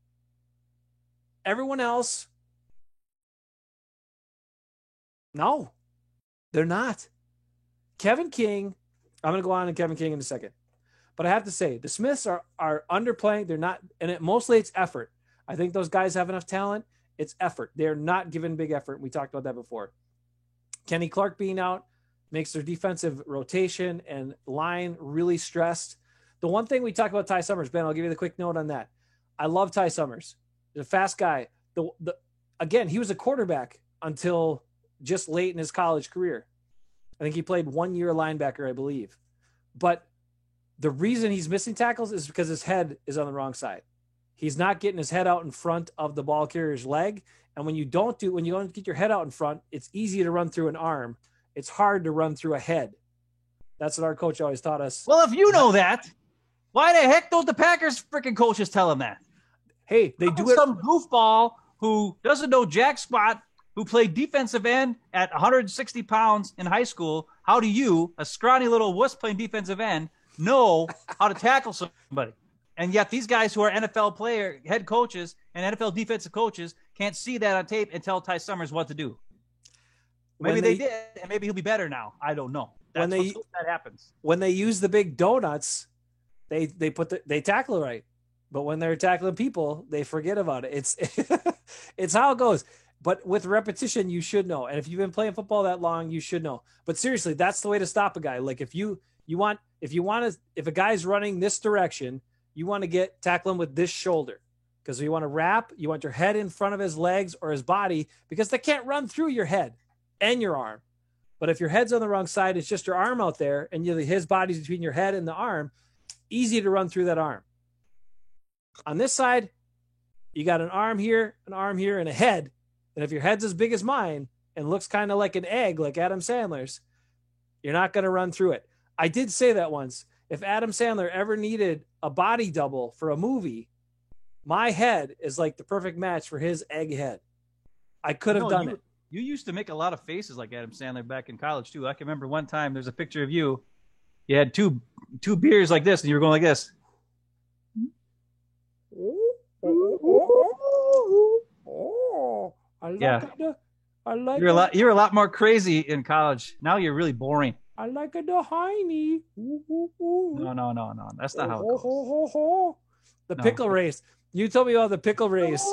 Everyone else, no, they're not. Kevin King, I'm going to go on to Kevin King in a second. But I have to say, the Smiths are underplaying. They're not, and mostly it's effort. I think those guys have enough talent. It's effort. They're not giving big effort. We talked about that before. Kenny Clark being out makes their defensive rotation and line really stressed. The one thing we talk about Ty Summers, Ben, I'll give you the quick note on that. I love Ty Summers. He's a fast guy. Again, he was a quarterback until just late in his college career. I think he played 1 year linebacker, I believe. But the reason he's missing tackles is because his head is on the wrong side. He's not getting his head out in front of the ball carrier's leg. And when you don't get your head out in front, it's easy to run through an arm. It's hard to run through a head. That's what our coach always taught us. Well, if you know that, why the heck don't the Packers freaking coaches tell him that? Hey, they do it. Some goofball who doesn't know jack squat, who played defensive end at 160 pounds in high school. How do you, a scrawny little wuss playing defensive end, know how to tackle somebody? And yet these guys who are NFL head coaches and NFL defensive coaches can't see that on tape and tell Ty Summers what to do. Maybe they did, and maybe he'll be better now. I don't know. That happens. When they use the big donuts, they tackle right. But when they're tackling people, they forget about it. It's how it goes. But with repetition, you should know. And if you've been playing football that long, you should know. But seriously, that's the way to stop a guy. Like if a guy's running this direction, you want to tackle him with this shoulder. Because you want to wrap, you want your head in front of his legs or his body, because they can't run through your head and your arm. But if your head's on the wrong side, it's just your arm out there, and his body's between your head and the arm, easy to run through that arm. On this side, you got an arm here, and a head. And if your head's as big as mine and looks kind of like an egg, like Adam Sandler's, you're not going to run through it. I did say that once. If Adam Sandler ever needed a body double for a movie, my head is like the perfect match for his egg head. I could have done it. You used to make a lot of faces like Adam Sandler back in college too. I can remember one time there's a picture of you. You had two beers like this, and you were going like this. You're a lot more crazy in college. Now you're really boring. I like the hiney. No. That's not how it goes. The pickle race. You told me about the pickle race.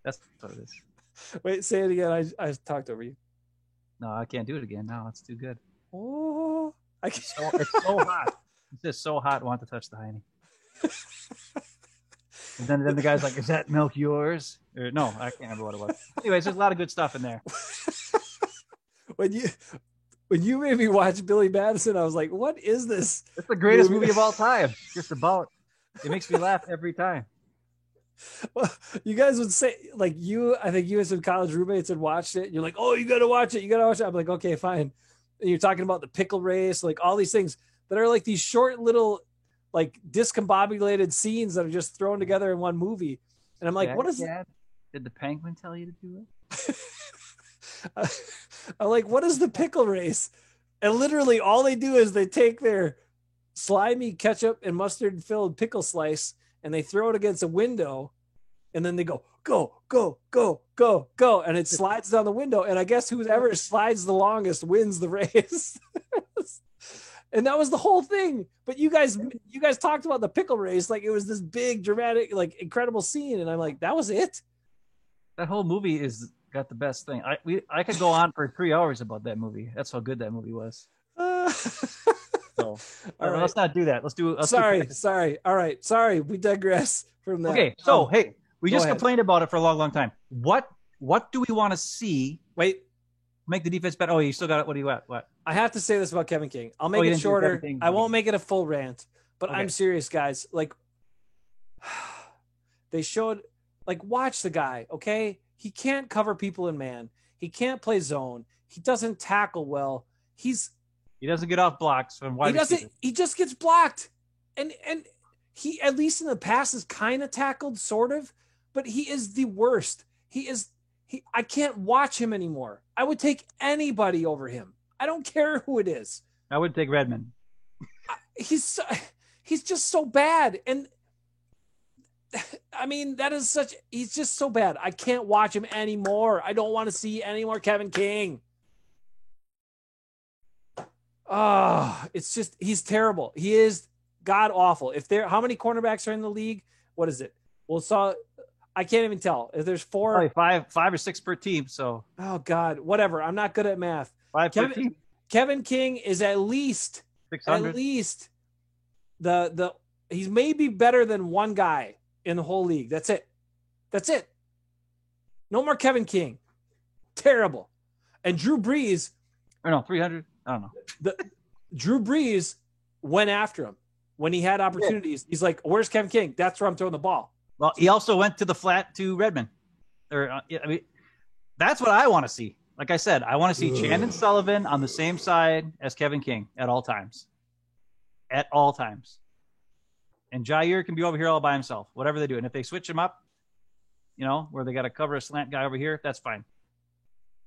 That's what it is. Wait, say it again. I talked over you. No, I can't do it again. No, it's too good. Oh, it's so hot. It's just so hot. I want to touch the hiney. And then the guy's like, "Is that milk yours?" Or no, I can't remember what it was. Anyways, there's a lot of good stuff in there. When you made me watch Billy Madison, I was like, "What is this?" It's the greatest movie of all time. Just about. It makes me laugh every time. Well, you guys would say, like, I think you and some college roommates had watched it. And you're like, "Oh, you got to watch it. You got to watch it." I'm like, "Okay, fine." And you're talking about the pickle race, like all these things that are like these short little, like discombobulated scenes that are just thrown together in one movie. And I'm like, "What is that? Did the penguin tell you to do it?" I'm like, "What is the pickle race?" And literally all they do is they take their slimy ketchup and mustard filled pickle slice and they throw it against a window, and then they go, go, go, go, go, go, and it slides down the window. And I guess whoever slides the longest wins the race. And that was the whole thing. But you guys talked about the pickle race like it was this big, dramatic, like incredible scene, and I'm like, that was it. That whole movie is got the best thing. I could go on for 3 hours about that movie. That's how good that movie was. So, all right, let's not do that. Sorry. All right. Sorry. We digress from that. Okay. So, hey, we just complained about it for a long, long time. What do we want to see? Wait. Make the defense better. Oh, you still got it. What do you at? What? I have to say this about Kevin King. I'll make it shorter. I won't make it a full rant, but okay. I'm serious, guys. Like, they showed, like, watch the guy, okay? He can't cover people in man. He can't play zone. He doesn't tackle well. He doesn't get off blocks from wide receivers. He just gets blocked. And he, at least in the past, is kind of tackled, sort of, but he is the worst. I can't watch him anymore. I would take anybody over him. I don't care who it is. I would take Redmond. He's just so bad. And I mean, he's just so bad. I can't watch him anymore. I don't want to see any more Kevin King. He's terrible. He is god awful. How many cornerbacks are in the league? What is it? Well, I can't even tell. If there's four, probably five or six per team. So, oh God, whatever. I'm not good at math. Per team. Kevin King is at least 600. At least he's maybe better than one guy in the whole league. That's it. No more Kevin King. Terrible. And Drew Brees. Or no, 300. I don't know. Drew Brees went after him when he had opportunities. Yeah. He's like, "Where's Kevin King? That's where I'm throwing the ball." Well, he also went to the flat to Redmond. That's what I want to see. Like I said, I want to see Chandon Sullivan on the same side as Kevin King at all times. At all times. And Jair can be over here all by himself, whatever they do. And if they switch him up, where they got to cover a slant guy over here, that's fine.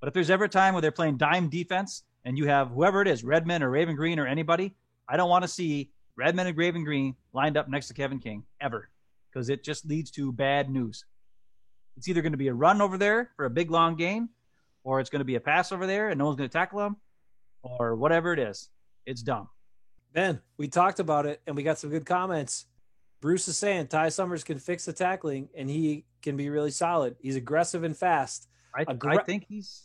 But if there's ever a time where they're playing dime defense and you have whoever it is, Redmond or Raven Green or anybody, I don't want to see Redmond and Raven Green lined up next to Kevin King ever, because it just leads to bad news. It's either going to be a run over there for a big, long gain, or it's going to be a pass over there and no one's going to tackle him, or whatever it is. It's dumb. Ben, we talked about it, and we got some good comments. Bruce is saying Ty Summers can fix the tackling, and he can be really solid. He's aggressive and fast. I think he's...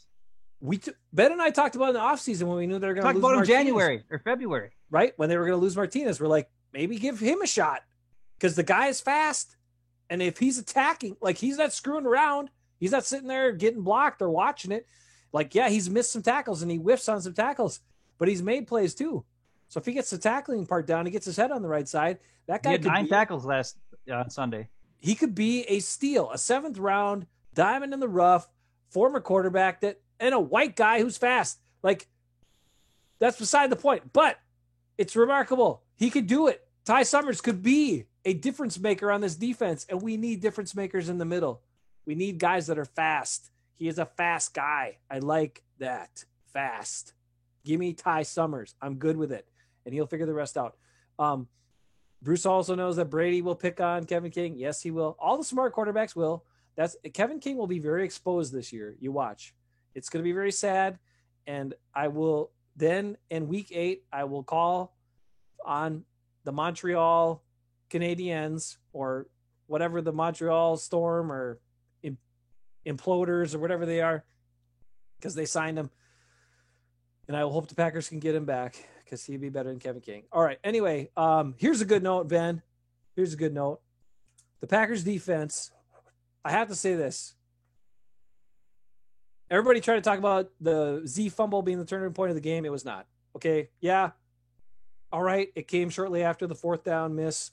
Ben and I talked about it in the offseason when we knew they were going to lose Martinez. Martinez. January or February. Right? When they were going to lose Martinez. We're like, maybe give him a shot, because the guy is fast. And if he's attacking, like, he's not screwing around. He's not sitting there getting blocked or watching it. Like, yeah, he's missed some tackles and he whiffs on some tackles, but he's made plays too. So if he gets the tackling part down, he gets his head on the right side. That guy had 9 tackles last Sunday. He could be a steal, a 7th round diamond in the rough, former quarterback and a white guy who's fast. Like, that's beside the point, but it's remarkable. He could do it. Ty Summers could be a difference maker on this defense, and we need difference makers in the middle. We need guys that are fast. He is a fast guy. I like that. Fast. Give me Ty Summers. I'm good with it. And he'll figure the rest out. Bruce also knows that Brady will pick on Kevin King. Yes, he will. All the smart quarterbacks will. Kevin King will be very exposed this year. You watch. It's going to be very sad. And I will then in week 8, I will call on the Montreal Canadiens or whatever, the Montreal Storm or Imploders or whatever they are, because they signed him. And I will hope the Packers can get him back because he'd be better than Kevin King. All right. Anyway, here's a good note, Ben. Here's a good note. The Packers defense, I have to say this. Everybody tried to talk about the Z fumble being the turning point of the game. It was not. Okay. Yeah. All right. It came shortly after the 4th down miss.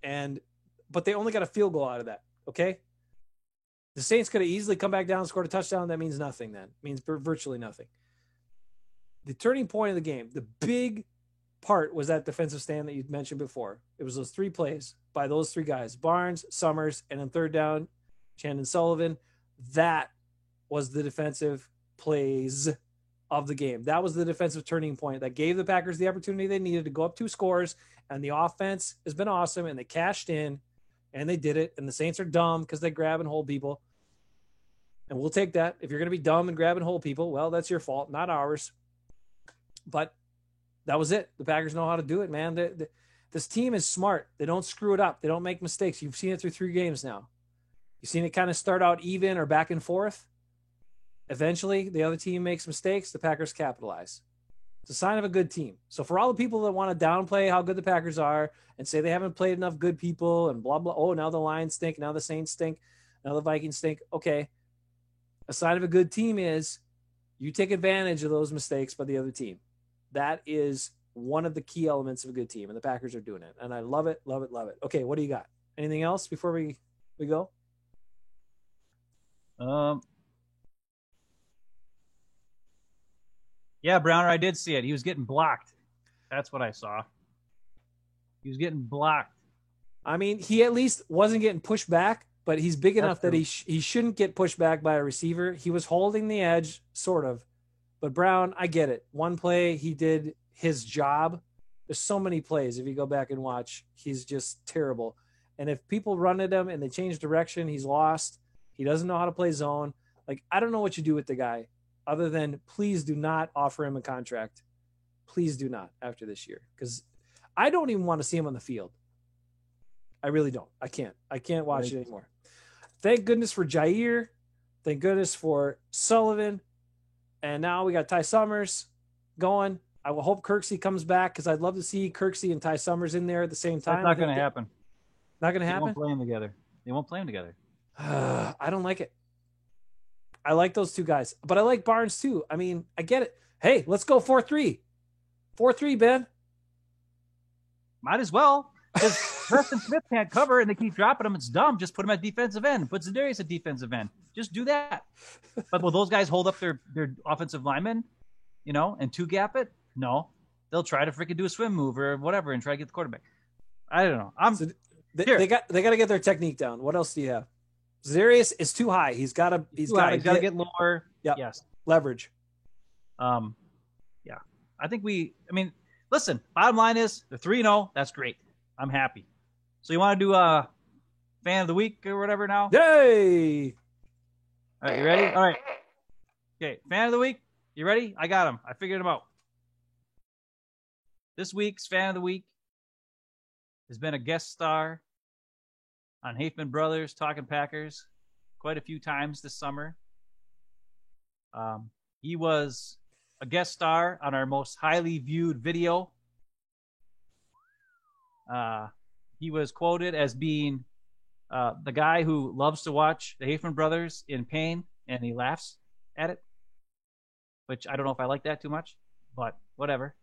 But they only got a field goal out of that. Okay. The Saints could have easily come back down and scored a touchdown. That means nothing then. It means virtually nothing. The turning point of the game, the big part was that defensive stand that you mentioned before. It was those 3 plays by those 3 guys, Barnes, Summers, and then 3rd down, Chandon Sullivan. That was the defensive plays of the game. That was the defensive turning point that gave the Packers the opportunity they needed to go up 2 scores. And the offense has been awesome, and they cashed in, and they did it. And the Saints are dumb because they grab and hold people. And we'll take that. If you're going to be dumb and grab and hold people, well, that's your fault, not ours. But that was it. The Packers know how to do it, man. This team is smart. They don't screw it up. They don't make mistakes. You've seen it through 3 games now. You've seen it kind of start out even or back and forth. Eventually, the other team makes mistakes. The Packers capitalize. It's a sign of a good team. So for all the people that want to downplay how good the Packers are and say they haven't played enough good people and blah, blah, oh, now the Lions stink, now the Saints stink, now the Vikings stink. Okay. A sign of a good team is you take advantage of those mistakes by the other team. That is one of the key elements of a good team, and the Packers are doing it. And I love it, love it, love it. Okay, what do you got? Anything else before we go? Yeah, Browner, I did see it. He was getting blocked. That's what I saw. He was getting blocked. I mean, he at least wasn't getting pushed back, but he's big enough that he shouldn't get pushed back by a receiver. He was holding the edge, sort of. But Brown, I get it. One play, he did his job. There's so many plays. If you go back and watch, he's just terrible. And if people run at him and they change direction, he's lost. He doesn't know how to play zone. Like, I don't know what you do with the guy other than please do not offer him a contract. Please do not after this year, because I don't even want to see him on the field. I really don't. I can't watch it anymore. Thank goodness for Jair. Thank goodness for Sullivan. And now we got Ty Summers going. I will hope Kirksey comes back because I'd love to see Kirksey and Ty Summers in there at the same time. That's not going to happen. Not going to happen? They won't play them together. They won't play them together. I don't like it. I like those 2 guys, but I like Barnes too. I mean, I get it. Hey, let's go 4-3. 4-3, Ben. Might as well. Because Preston Smith can't cover and they keep dropping him. It's dumb. Just put him at defensive end. Put Za'Darius at defensive end. Just do that. But will those guys hold up their offensive linemen, and 2-gap it? No. They'll try to freaking do a swim move or whatever and try to get the quarterback. I don't know. They got to get their technique down. What else do you have? Za'Darius is too high. He's got to get lower. Yeah. Yes. Leverage. Yeah. I think listen, bottom line is they're 3-0. That's great. I'm happy. So you want to do a fan of the week or whatever now? Yay! All right, you ready? All right. Okay, fan of the week. You ready? I got him. I figured him out. This week's fan of the week has been a guest star on Hafman Brothers Talking Packers quite a few times this summer. He was a guest star on our most highly viewed video. He was quoted as being the guy who loves to watch the Hafman Brothers in pain, and he laughs at it, which I don't know if I like that too much, but whatever.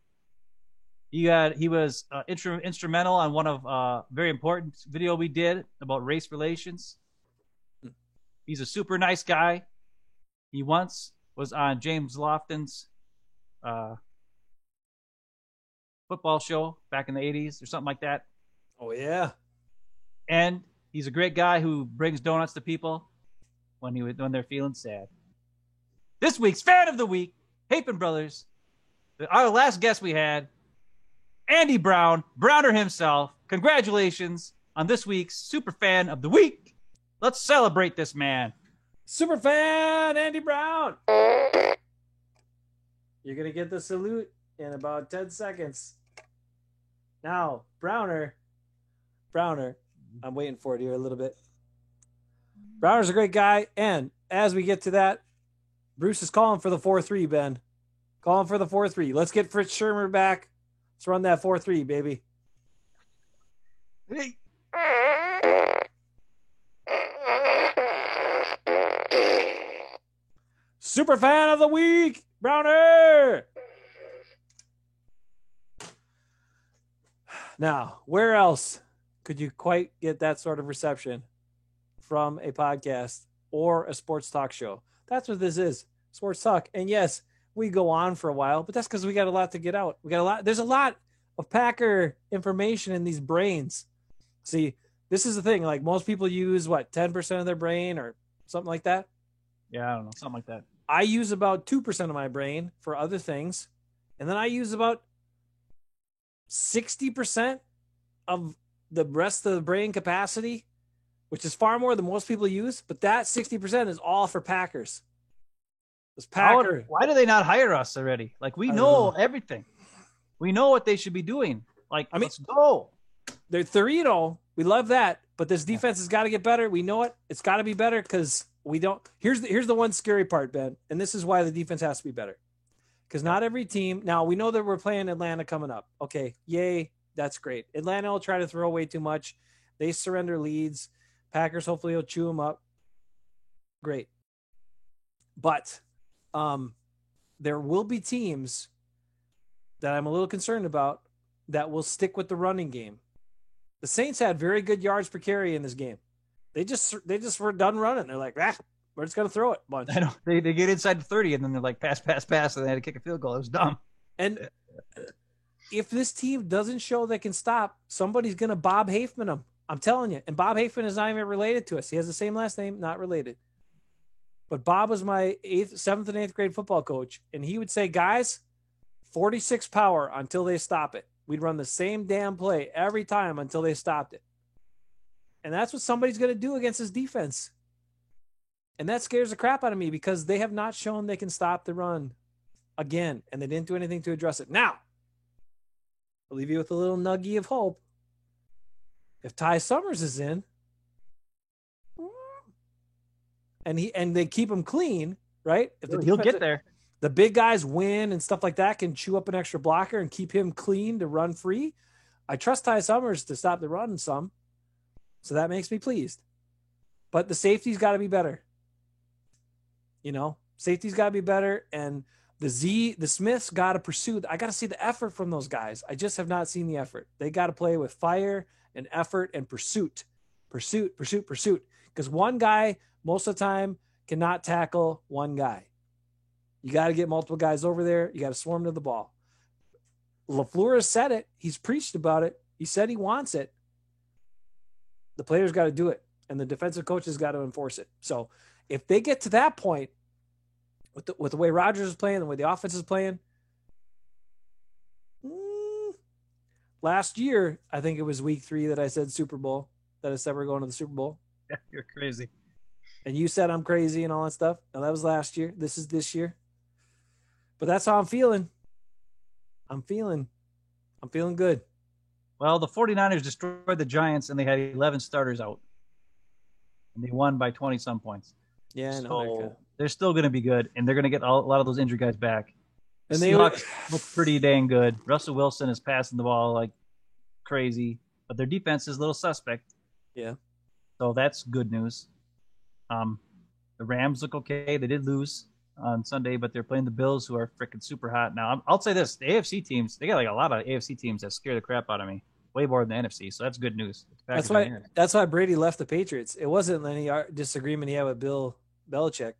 He was instrumental on one of very important video we did about race relations. He's a super nice guy. He once was on James Lofton's football show back in the 80s or something like that. Oh, yeah. And he's a great guy who brings donuts to people. when they're feeling sad. This week's fan of the week, Hapin Brothers. Our last guest we had, Andy Brown, Browner himself. Congratulations on this week's super fan of the week. Let's celebrate this man. Super fan Andy Brown. You're going to get the salute in about 10 seconds. Now, Browner, I'm waiting for it here a little bit. Browner's a great guy. And as we get to that, Bruce is calling for the 4-3, Ben. Calling for the 4-3. Let's get Fritz Shermer back. Let's run that 4-3, baby. Hey. Super fan of the week, Browner. Now, where else could you quite get that sort of reception from a podcast or a sports talk show? That's what this is, sports talk. And yes, we go on for a while, but that's because we got a lot to get out. There's a lot of Packer information in these brains. See, this is the thing. Like most people use 10% of their brain or something like that. Yeah, I don't know, something like that. I use about 2% of my brain for other things. And then I use about 60% of the rest of the brain capacity, which is far more than most people use. But that 60% is all for Packers. Why do they not hire us already? Like, we know everything. We know what they should be doing. Like, let's go. They're 3-0. We love that. But this defense has got to get better. We know it. It's got to be better because we don't. Here's the one scary part, Ben. And this is why the defense has to be better. Because not every team. Now, we know that we're playing Atlanta coming up. Okay, yay. That's great. Atlanta will try to throw away too much. They surrender leads. Packers hopefully will chew them up. Great. But there will be teams that I'm a little concerned about that will stick with the running game. The Saints had very good yards per carry in this game. They just were done running. They're like, we're just going to throw it a bunch. I know. They get inside the 30, and then they're like, pass, and they had to kick a field goal. It was dumb. And if this team doesn't show they can stop, somebody's going to Bob Hafman them. I'm telling you. And Bob Hafman is not even related to us. He has the same last name, not related. But Bob was my 7th and 8th grade football coach, and he would say, guys, 46 power until they stop it. We'd run the same damn play every time until they stopped it. And that's what somebody's going to do against this defense. And that scares the crap out of me because they have not shown they can stop the run again, and they didn't do anything to address it. Now, I'll leave you with a little nugget of hope. If Ty Summers is in, and they keep him clean, right? If He'll get there. The big guys win and stuff like that, can chew up an extra blocker and keep him clean to run free. I trust Ty Summers to stop the run some. So that makes me pleased. But the safety's got to be better. Safety's got to be better. And the Smiths got to pursue. I got to see the effort from those guys. I just have not seen the effort. They got to play with fire and effort and pursuit. Because one guy, most of the time, cannot tackle one guy. You got to get multiple guys over there. You got to swarm to the ball. LaFleur has said it. He's preached about it. He said he wants it. The players got to do it, and the defensive coaches got to enforce it. So if they get to that point with the way Rodgers is playing, the way the offense is playing, last year, I think it was week 3 that I said Super Bowl, that I said we're going to the Super Bowl. Yeah, you're crazy. And you said I'm crazy and all that stuff. Now, that was last year. This is this year. But that's how I'm feeling. I'm feeling good. Well, the 49ers destroyed the Giants, and they had 11 starters out. And they won by 20-some points. Yeah, I know. So they're still going to be good, and they're going to get a lot of those injured guys back. And the Seahawks look pretty dang good. Russell Wilson is passing the ball like crazy, but their defense is a little suspect. Yeah. So that's good news. The Rams look okay. They did lose on Sunday, but they're playing the Bills, who are freaking super hot. Now, I'll say this. The AFC teams, they got like a lot of AFC teams that scare the crap out of me. Way more than the NFC, so that's good news. That's why Brady left the Patriots. It wasn't any disagreement he had with Bill Belichick.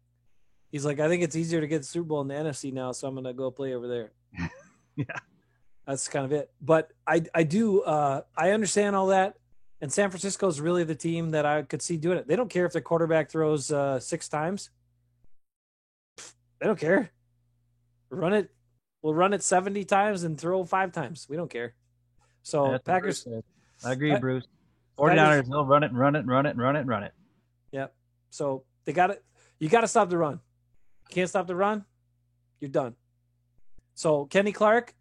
He's like, I think it's easier to get the Super Bowl in the NFC now, so I'm going to go play over there. Yeah. That's kind of it. But I do I understand all that. And San Francisco is really the team that I could see doing it. They don't care if their quarterback throws 6 times. They don't care. Run it. We'll run it 70 times and throw 5 times. We don't care. So That's Packers. I agree, Bruce. 49ers, they'll run it and run it and run it and run it and run it. Yep. So they got it. You got to stop the run. You can't stop the run, you're done. So Kenny Clark,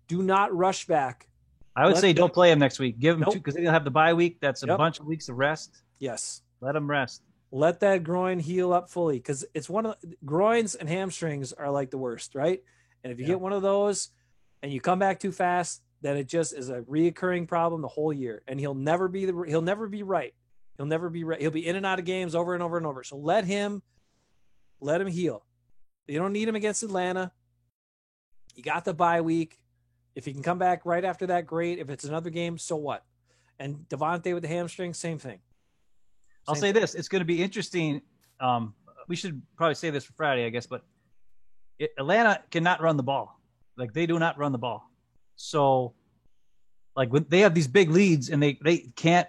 do not rush back. I would say don't play him next week. Give him 2 because they're gonna have the bye week. That's a bunch of weeks of rest. Yes. Let him rest. Let that groin heal up fully, because it's one of groins and hamstrings are like the worst, right? And if you get one of those and you come back too fast, then it just is a reoccurring problem the whole year. And he'll never be right. He'll never be right. He'll be in and out of games over and over and over. So let him heal. You don't need him against Atlanta. You got the bye week. If he can come back right after that, great. If it's another game, so what? And Devontae with the hamstring, same thing. I'll say this. It's going to be interesting. We should probably say this for Friday, I guess, but Atlanta cannot run the ball. Like, they do not run the ball. So, like, when they have these big leads and they can't,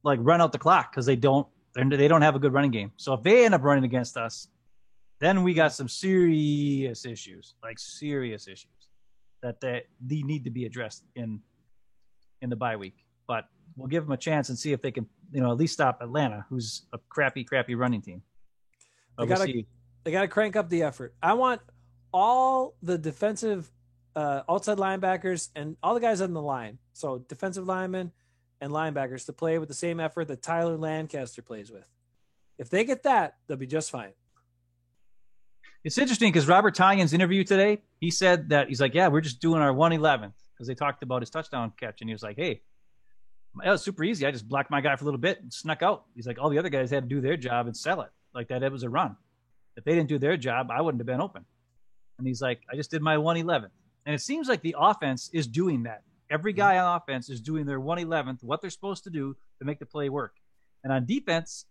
like, run out the clock because they don't have a good running game. So if they end up running against us, then we got some serious issues that they need to be addressed in the bye week. But we'll give them a chance and see if they can, at least stop Atlanta, who's a crappy running team. They got to crank up the effort. I want all the defensive outside linebackers and all the guys on the line, so defensive linemen and linebackers, to play with the same effort that Tyler Lancaster plays with. If they get that, they'll be just fine. It's interesting because Robert Tonyan's interview today, he said that he's like, yeah, we're just doing our 111 because they talked about his touchdown catch. And he was like, hey, it was super easy. I just blocked my guy for a little bit and snuck out. He's like, all the other guys had to do their job and sell it. Like that, it was a run. If they didn't do their job, I wouldn't have been open. And he's like, I just did my 111. And it seems like the offense is doing that. Every guy on offense is doing their 111th, what they're supposed to do to make the play work. And on defense,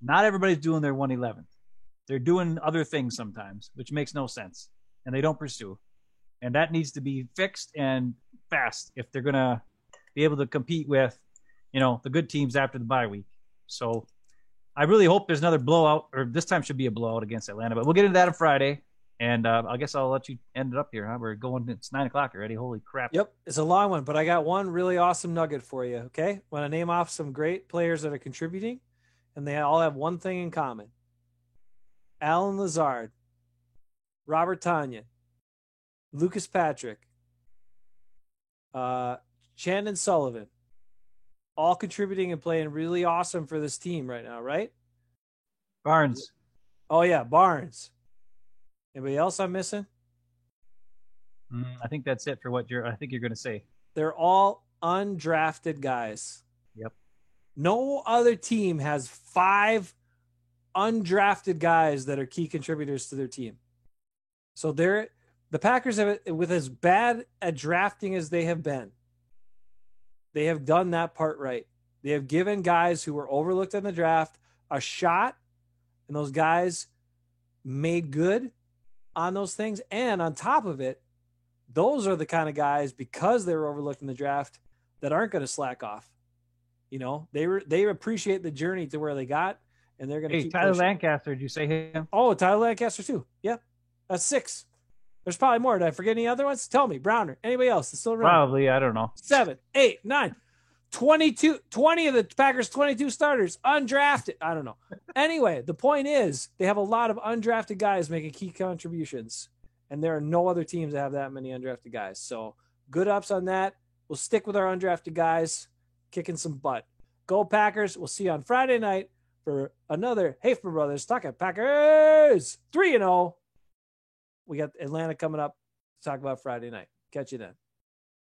not everybody's doing their 111th. They're doing other things sometimes, which makes no sense. And they don't pursue. And that needs to be fixed and fast if they're going to be able to compete with, the good teams after the bye week. So I really hope there's another blowout, or this time should be a blowout against Atlanta. But we'll get into that on Friday. And I guess I'll let you end it up here, huh? We're going, it's 9 o'clock already. Holy crap. Yep. It's a long one, but I got one really awesome nugget for you. Okay. Want to name off some great players that are contributing, and they all have one thing in common. Alan Lazard, Robert Tonyan, Lucas Patrick, Chandon Sullivan, all contributing and playing really awesome for this team right now, right? Barnes. Oh, yeah, Barnes. Anybody else I'm missing? I think that's it for what I think you're going to say. They're all undrafted guys. Yep. No other team has 5 undrafted guys that are key contributors to their team. So the Packers have, with as bad at drafting as they have been, they have done that part right. They have given guys who were overlooked in the draft a shot, and those guys made good on those things. And on top of it, those are the kind of guys, because they were overlooked in the draft, that aren't going to slack off. They appreciate the journey to where they got, and they're going to keep Tyler pushing. Lancaster, did you say him? Oh, Tyler Lancaster too. Yeah. That's 6. There's probably more. Did I forget any other ones? Tell me. Browner. Anybody else that's still around? Probably. I don't know. 7, 8, 9, 22, 20 of the Packers' 22 starters undrafted. I don't know. Anyway, the point is they have a lot of undrafted guys making key contributions, and there are no other teams that have that many undrafted guys. So good ups on that. We'll stick with our undrafted guys, kicking some butt. Go Packers. We'll see you on Friday night for another Hafer Brothers Talking Packers 3-0. We got Atlanta coming up to talk about Friday night. Catch you then.